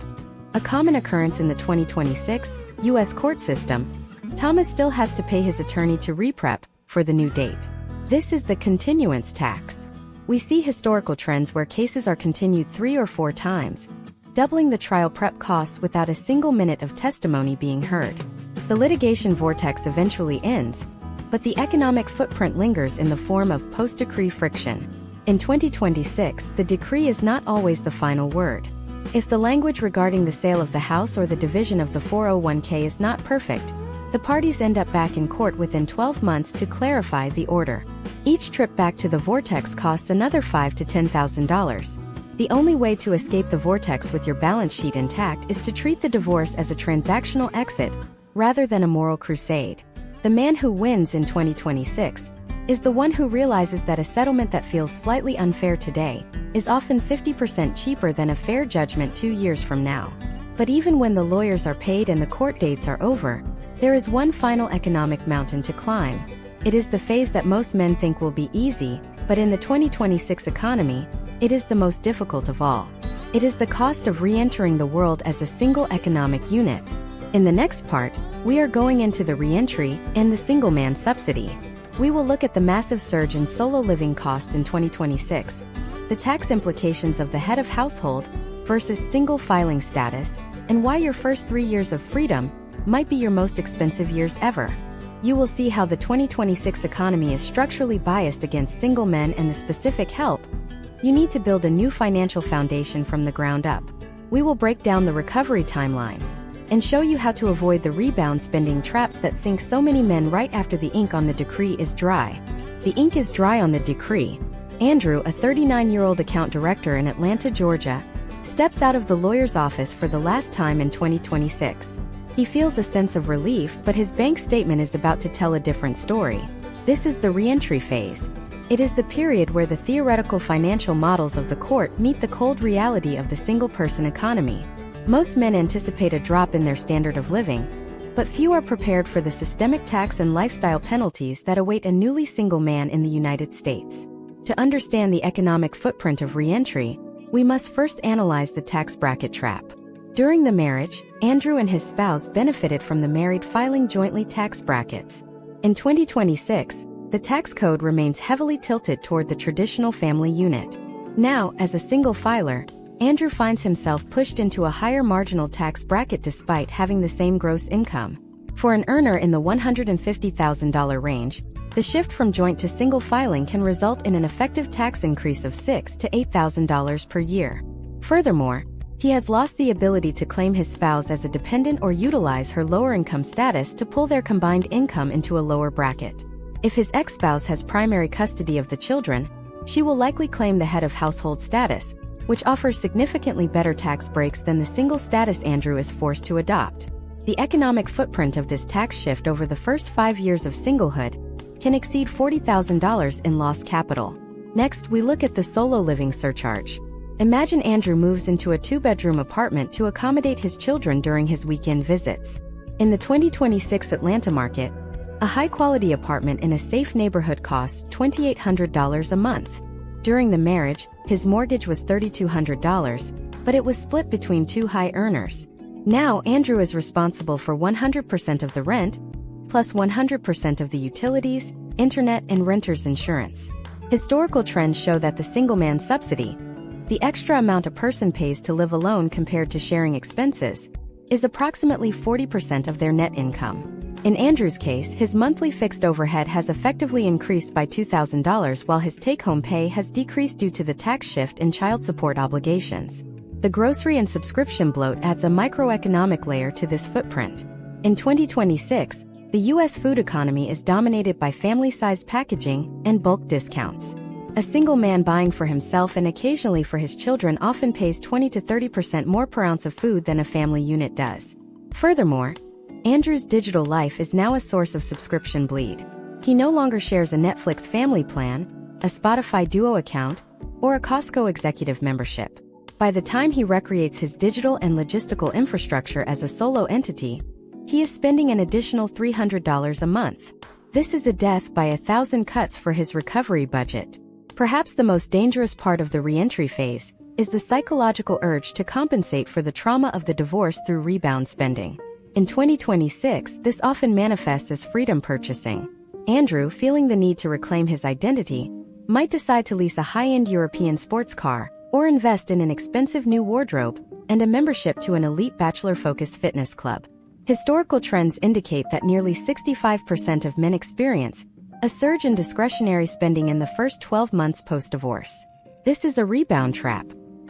a common occurrence in the 2026 U.S. court system, Thomas still has to pay his attorney to re-prep for the new date. This is the continuance tax. We see historical trends where cases are continued 3 or 4 times, doubling the trial prep costs without a single minute of testimony being heard. The litigation vortex eventually ends, but the economic footprint lingers in the form of post-decree friction. In 2026, the decree is not always the final word. If the language regarding the sale of the house or the division of the 401k is not perfect, the parties end up back in court within 12 months to clarify the order. Each trip back to the vortex costs another $5,000 to $10,000. The only way to escape the vortex with your balance sheet intact is to treat the divorce as a transactional exit rather than a moral crusade. The man who wins in 2026 is the one who realizes that a settlement that feels slightly unfair today is often 50% cheaper than a fair judgment 2 years from now. But even when the lawyers are paid and the court dates are over, there is one final economic mountain to climb. It is the phase that most men think will be easy, but in the 2026 economy, it is the most difficult of all. It is the cost of re-entering the world as a single economic unit. In the next part, we are going into the re-entry and the single man subsidy. We will look at the massive surge in solo living costs in 2026, the tax implications of the head of household versus single filing status, and why your first 3 years of freedom might be your most expensive years ever. You will see how the 2026 economy is structurally biased against single men and the specific help you need to build a new financial foundation from the ground up. We will break down the recovery timeline and show you how to avoid the rebound spending traps that sink so many men right after the ink on the decree is dry. The ink is dry on the decree. Andrew, a 39-year-old account director in Atlanta, Georgia, steps out of the lawyer's office for the last time in 2026. He feels a sense of relief, but his bank statement is about to tell a different story. This is the re-entry phase. It is the period where the theoretical financial models of the court meet the cold reality of the single-person economy. Most men anticipate a drop in their standard of living, but few are prepared for the systemic tax and lifestyle penalties that await a newly single man in the United States. To understand the economic footprint of re-entry, we must first analyze the tax bracket trap. During the marriage, Andrew and his spouse benefited from the married filing jointly tax brackets. In 2026, the tax code remains heavily tilted toward the traditional family unit. Now, as a single filer, Andrew finds himself pushed into a higher marginal tax bracket despite having the same gross income. For an earner in the $150,000 range, the shift from joint to single filing can result in an effective tax increase of $6,000 to $8,000 per year. Furthermore, he has lost the ability to claim his spouse as a dependent or utilize her lower income status to pull their combined income into a lower bracket. If his ex-spouse has primary custody of the children, she will likely claim the head of household status, which offers significantly better tax breaks than the single status Andrew is forced to adopt. The economic footprint of this tax shift over the first 5 years of singlehood can exceed $40,000 in lost capital. Next, we look at the solo living surcharge. Imagine Andrew moves into a 2-bedroom apartment to accommodate his children during his weekend visits. In the 2026 Atlanta market, a high-quality apartment in a safe neighborhood costs $2,800 a month. During the marriage, his mortgage was $3,200, but it was split between 2 high earners. Now, Andrew is responsible for 100% of the rent, plus 100% of the utilities, internet, and renter's insurance. Historical trends show that the single-man subsidy, the extra amount a person pays to live alone compared to sharing expenses, is approximately 40% of their net income. In Andrew's case, his monthly fixed overhead has effectively increased by $2,000 while his take-home pay has decreased due to the tax shift in child support obligations. The grocery and subscription bloat adds a microeconomic layer to this footprint. In 2026, the U.S. food economy is dominated by family-sized packaging and bulk discounts. A single man buying for himself and occasionally for his children often pays 20 to 30% more per ounce of food than a family unit does. Furthermore, Andrew's digital life is now a source of subscription bleed. He no longer shares a Netflix family plan, a Spotify Duo account, or a Costco executive membership. By the time he recreates his digital and logistical infrastructure as a solo entity, he is spending an additional $300 a month. This is a death by 1,000 cuts for his recovery budget. Perhaps the most dangerous part of the re-entry phase is the psychological urge to compensate for the trauma of the divorce through rebound spending. In 2026, this often manifests as freedom purchasing. Andrew, feeling the need to reclaim his identity, might decide to lease a high-end European sports car or invest in an expensive new wardrobe and a membership to an elite bachelor-focused fitness club. Historical trends indicate that nearly 65% of men experience a surge in discretionary spending in the first 12 months post-divorce. This is a rebound trap.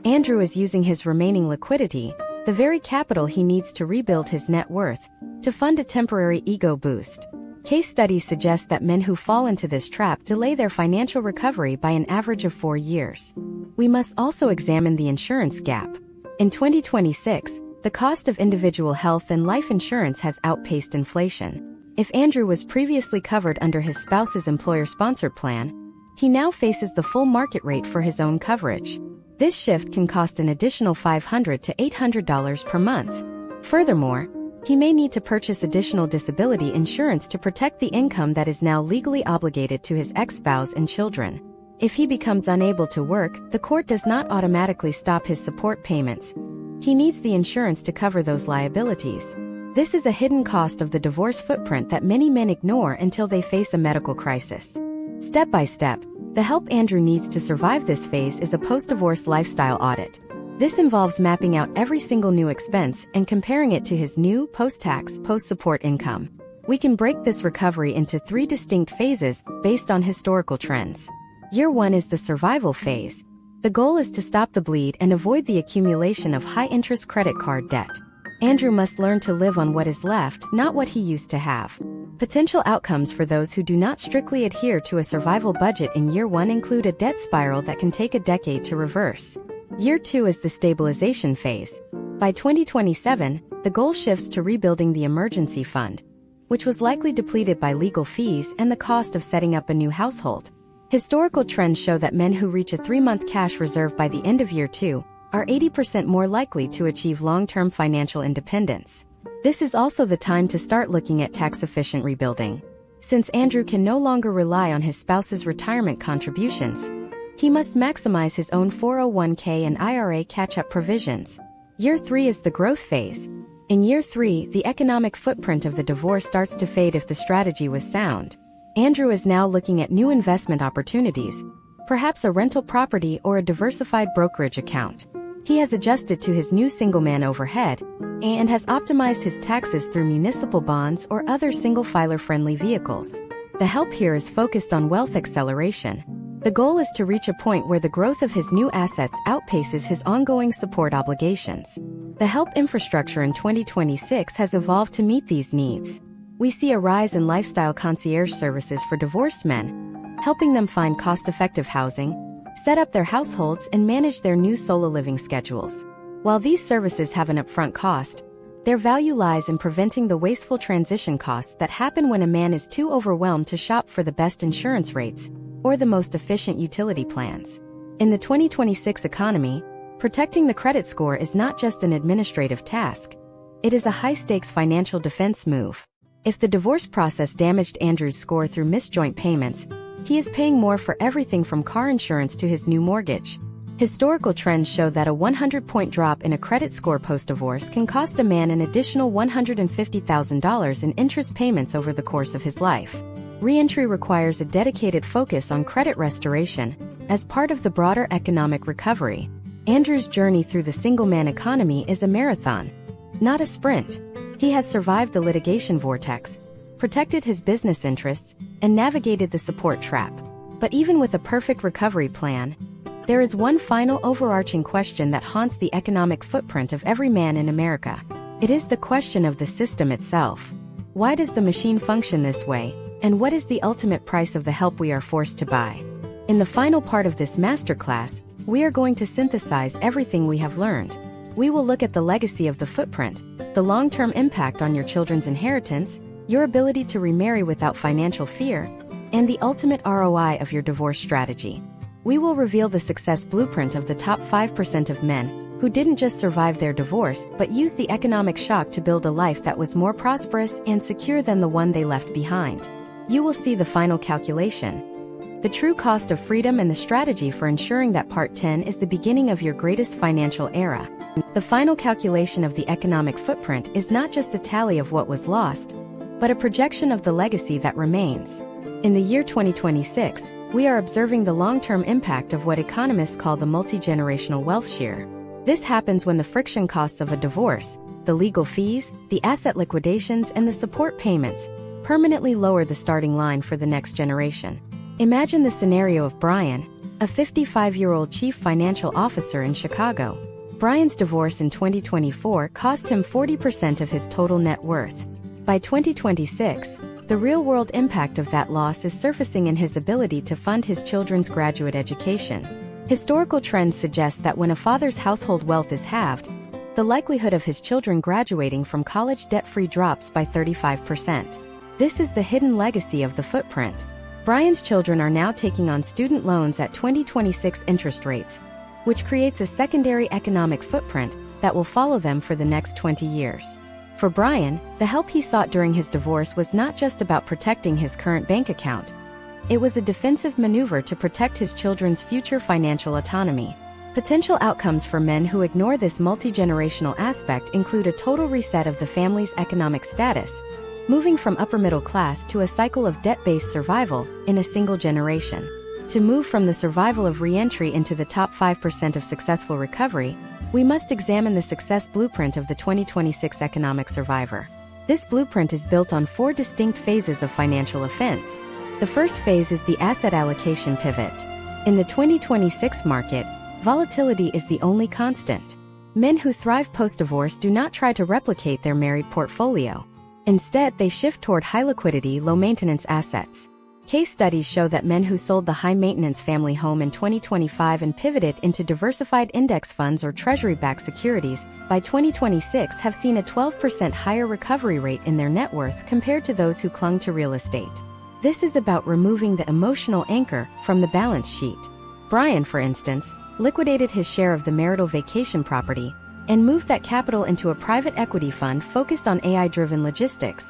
Andrew is using his remaining liquidity, the very capital he needs to rebuild his net worth, to fund a temporary ego boost. Case studies suggest that men who fall into this trap delay their financial recovery by an average of 4 years. We must also examine the insurance gap. In 2026, the cost of individual health and life insurance has outpaced inflation. If Andrew was previously covered under his spouse's employer-sponsored plan, he now faces the full market rate for his own coverage. This shift can cost an additional $500 to $800 per month. Furthermore, he may need to purchase additional disability insurance to protect the income that is now legally obligated to his ex-spouse and children. If he becomes unable to work, the court does not automatically stop his support payments. He needs the insurance to cover those liabilities. This is a hidden cost of the divorce footprint that many men ignore until they face a medical crisis. Step by step, the help Andrew needs to survive this phase is a post-divorce lifestyle audit. This involves mapping out every single new expense and comparing it to his new post-tax, post-support income. We can break this recovery into 3 distinct phases based on historical trends. Year 1 is the survival phase. The goal is to stop the bleed and avoid the accumulation of high-interest credit card debt. Andrew must learn to live on what is left, not what he used to have. Potential outcomes for those who do not strictly adhere to a survival budget in Year 1 include a debt spiral that can take a decade to reverse. Year 2 is the stabilization phase. By 2027, the goal shifts to rebuilding the emergency fund, which was likely depleted by legal fees and the cost of setting up a new household. Historical trends show that men who reach a 3-month cash reserve by the end of Year 2 are 80% more likely to achieve long-term financial independence. This is also the time to start looking at tax-efficient rebuilding. Since Andrew can no longer rely on his spouse's retirement contributions, he must maximize his own 401k and IRA catch-up provisions. Year 3 is the growth phase. In Year 3, the economic footprint of the divorce starts to fade if the strategy was sound. Andrew is now looking at new investment opportunities, perhaps a rental property or a diversified brokerage account. He has adjusted to his new single-man overhead and has optimized his taxes through municipal bonds or other single-filer-friendly vehicles. The help here is focused on wealth acceleration. The goal is to reach a point where the growth of his new assets outpaces his ongoing support obligations. The help infrastructure in 2026 has evolved to meet these needs. We see a rise in lifestyle concierge services for divorced men, helping them find cost-effective housing, set up their households, and manage their new solo living schedules. While these services have an upfront cost, their value lies in preventing the wasteful transition costs that happen when a man is too overwhelmed to shop for the best insurance rates or the most efficient utility plans. In the 2026 economy, protecting the credit score is not just an administrative task. It is a high-stakes financial defense move. If the divorce process damaged Andrew's score through missed joint payments, he is paying more for everything from car insurance to his new mortgage. Historical trends show that a 100-point drop in a credit score post-divorce can cost a man an additional $150,000 in interest payments over the course of his life. Reentry requires a dedicated focus on credit restoration as part of the broader economic recovery. Andrew's journey through the single-man economy is a marathon, not a sprint. He has survived the litigation vortex, protected his business interests, and navigated the support trap. But even with a perfect recovery plan, there is one final overarching question that haunts the economic footprint of every man in America. It is the question of the system itself. Why does the machine function this way, and what is the ultimate price of the help we are forced to buy? In the final part of this masterclass, we are going to synthesize everything we have learned. We will look at the legacy of the footprint, the long-term impact on your children's inheritance, your ability to remarry without financial fear, and the ultimate ROI of your divorce strategy. We will reveal the success blueprint of the top 5% of men who didn't just survive their divorce but used the economic shock to build a life that was more prosperous and secure than the one they left behind. You will see the final calculation, the true cost of freedom, and the strategy for ensuring that Part 10 is the beginning of your greatest financial era. The final calculation of the economic footprint is not just a tally of what was lost, but a projection of the legacy that remains. In the year 2026, we are observing the long-term impact of what economists call the multi-generational wealth shear. This happens when the friction costs of a divorce, the legal fees, the asset liquidations, and the support payments permanently lower the starting line for the next generation. Imagine the scenario of Brian, a 55-year-old chief financial officer in Chicago. Brian's divorce in 2024 cost him 40% of his total net worth. By 2026, the real-world impact of that loss is surfacing in his ability to fund his children's graduate education. Historical trends suggest that when a father's household wealth is halved, the likelihood of his children graduating from college debt-free drops by 35%. This is the hidden legacy of the footprint. Brian's children are now taking on student loans at 2026 interest rates, which creates a secondary economic footprint that will follow them for the next 20 years. For Brian, the help he sought during his divorce was not just about protecting his current bank account. It was a defensive maneuver to protect his children's future financial autonomy. Potential outcomes for men who ignore this multi-generational aspect include a total reset of the family's economic status, moving from upper middle class to a cycle of debt-based survival in a single generation. To move from the survival of reentry into the top 5% of successful recovery, we must examine the success blueprint of the 2026 economic survivor. This blueprint is built on 4 distinct phases of financial offense. The first phase is the asset allocation pivot. In the 2026 market, volatility is the only constant. Men who thrive post-divorce do not try to replicate their married portfolio. Instead, they shift toward high-liquidity, low-maintenance assets. Case studies show that men who sold the high-maintenance family home in 2025 and pivoted into diversified index funds or treasury-backed securities by 2026 have seen a 12% higher recovery rate in their net worth compared to those who clung to real estate. This is about removing the emotional anchor from the balance sheet. Brian, for instance, liquidated his share of the marital vacation property and moved that capital into a private equity fund focused on AI-driven logistics,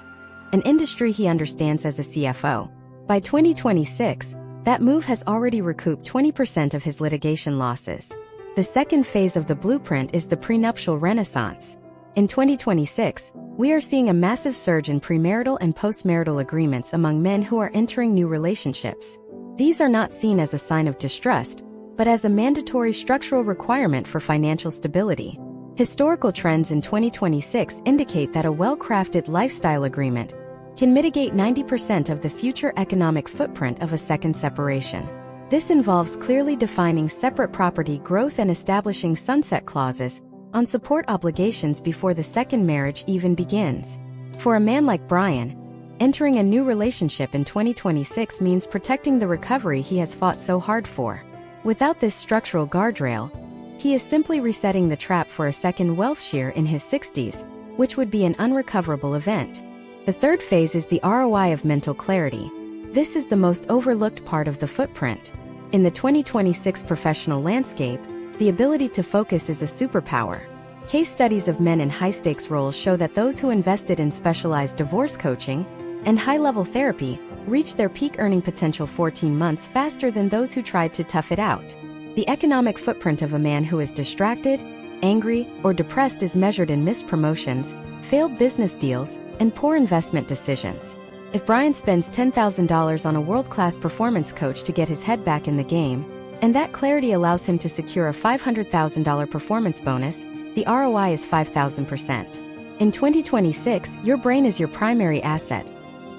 an industry he understands as a CFO. By 2026, that move has already recouped 20% of his litigation losses. The second phase of the blueprint is the prenuptial renaissance. In 2026, we are seeing a massive surge in premarital and postmarital agreements among men who are entering new relationships. These are not seen as a sign of distrust, but as a mandatory structural requirement for financial stability. Historical trends in 2026 indicate that a well-crafted lifestyle agreement can mitigate 90% of the future economic footprint of a second separation. This involves clearly defining separate property growth and establishing sunset clauses on support obligations before the second marriage even begins. For a man like Brian, entering a new relationship in 2026 means protecting the recovery he has fought so hard for. Without this structural guardrail, he is simply resetting the trap for a second wealth share in his 60s, which would be an unrecoverable event. The third phase is the ROI of mental clarity. This is the most overlooked part of the footprint. In the 2026 professional landscape, the ability to focus is a superpower. Case studies of men in high-stakes roles show that those who invested in specialized divorce coaching and high-level therapy reached their peak earning potential 14 months faster than those who tried to tough it out. The economic footprint of a man who is distracted, angry, or depressed is measured in missed promotions, failed business deals, and poor investment decisions. If Brian spends $10,000 on a world-class performance coach to get his head back in the game, and that clarity allows him to secure a $500,000 performance bonus, the ROI is 5,000%. In 2026, your brain is your primary asset.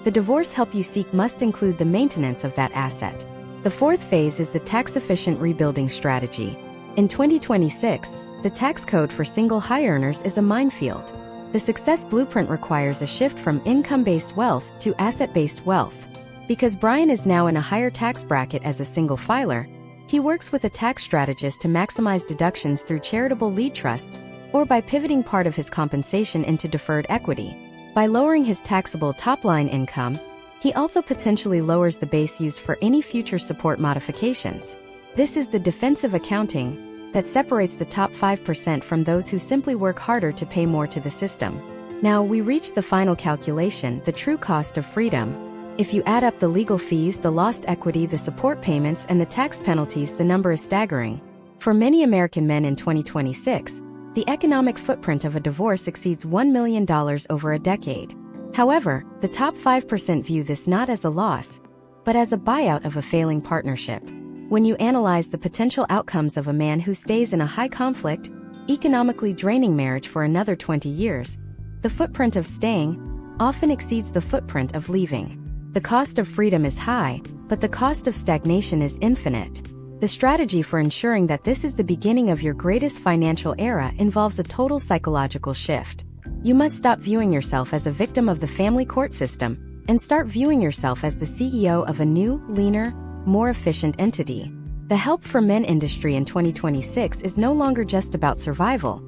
The divorce help you seek must include the maintenance of that asset. The fourth phase is the tax-efficient rebuilding strategy. In 2026, the tax code for single high earners is a minefield. The success blueprint requires a shift from income-based wealth to asset-based wealth. Because Brian is now in a higher tax bracket as a single filer, he works with a tax strategist to maximize deductions through charitable lead trusts or by pivoting part of his compensation into deferred equity. By lowering his taxable top-line income, he also potentially lowers the base used for any future support modifications. This is the defensive accounting that separates the top 5% from those who simply work harder to pay more to the system. Now we reach the final calculation, the true cost of freedom. If you add up the legal fees, the lost equity, the support payments, and the tax penalties, the number is staggering. For many American men in 2026, the economic footprint of a divorce exceeds $1 million over a decade. However, the top 5% view this not as a loss, but as a buyout of a failing partnership. When you analyze the potential outcomes of a man who stays in a high-conflict, economically draining marriage for another 20 years, the footprint of staying often exceeds the footprint of leaving. The cost of freedom is high, but the cost of stagnation is infinite. The strategy for ensuring that this is the beginning of your greatest financial era involves a total psychological shift. You must stop viewing yourself as a victim of the family court system and start viewing yourself as the CEO of a new, leaner, more efficient entity. The Help for Men industry in 2026 is no longer just about survival.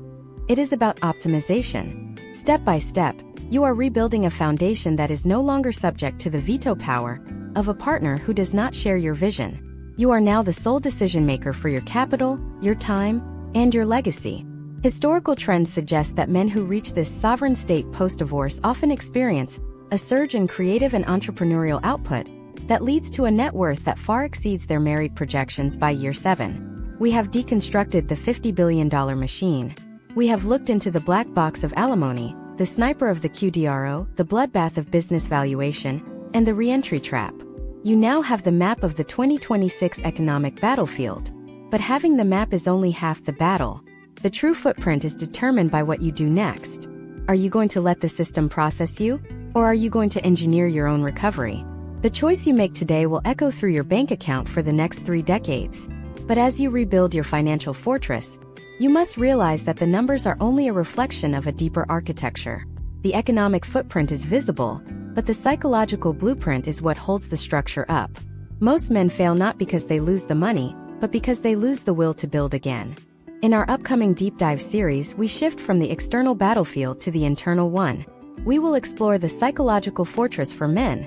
It is about optimization. Step by step, you are rebuilding a foundation that is no longer subject to the veto power of a partner who does not share your vision. You are now the sole decision maker for your capital, your time, and your legacy. Historical trends suggest that men who reach this sovereign state post-divorce often experience a surge in creative and entrepreneurial output that leads to a net worth that far exceeds their married projections by year 7. We have deconstructed the $50 billion machine. We have looked into the black box of alimony, the sniper of the QDRO, the bloodbath of business valuation, and the re-entry trap. You now have the map of the 2026 economic battlefield. But having the map is only half the battle. The true footprint is determined by what you do next. Are you going to let the system process you, or are you going to engineer your own recovery? The choice you make today will echo through your bank account for the next 3 decades. But as you rebuild your financial fortress, you must realize that the numbers are only a reflection of a deeper architecture. The economic footprint is visible, but the psychological blueprint is what holds the structure up. Most men fail not because they lose the money, but because they lose the will to build again. In our upcoming deep dive series, we shift from the external battlefield to the internal one. We will explore the psychological fortress for men,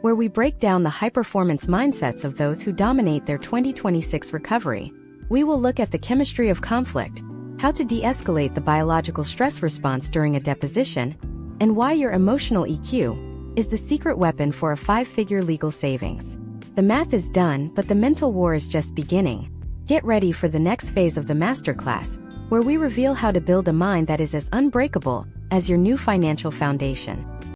where we break down the high-performance mindsets of those who dominate their 2026 recovery. We will look at the chemistry of conflict, how to de-escalate the biological stress response during a deposition, and why your emotional EQ is the secret weapon for a 5-figure legal savings. The math is done, but the mental war is just beginning. Get ready for the next phase of the masterclass, where we reveal how to build a mind that is as unbreakable as your new financial foundation.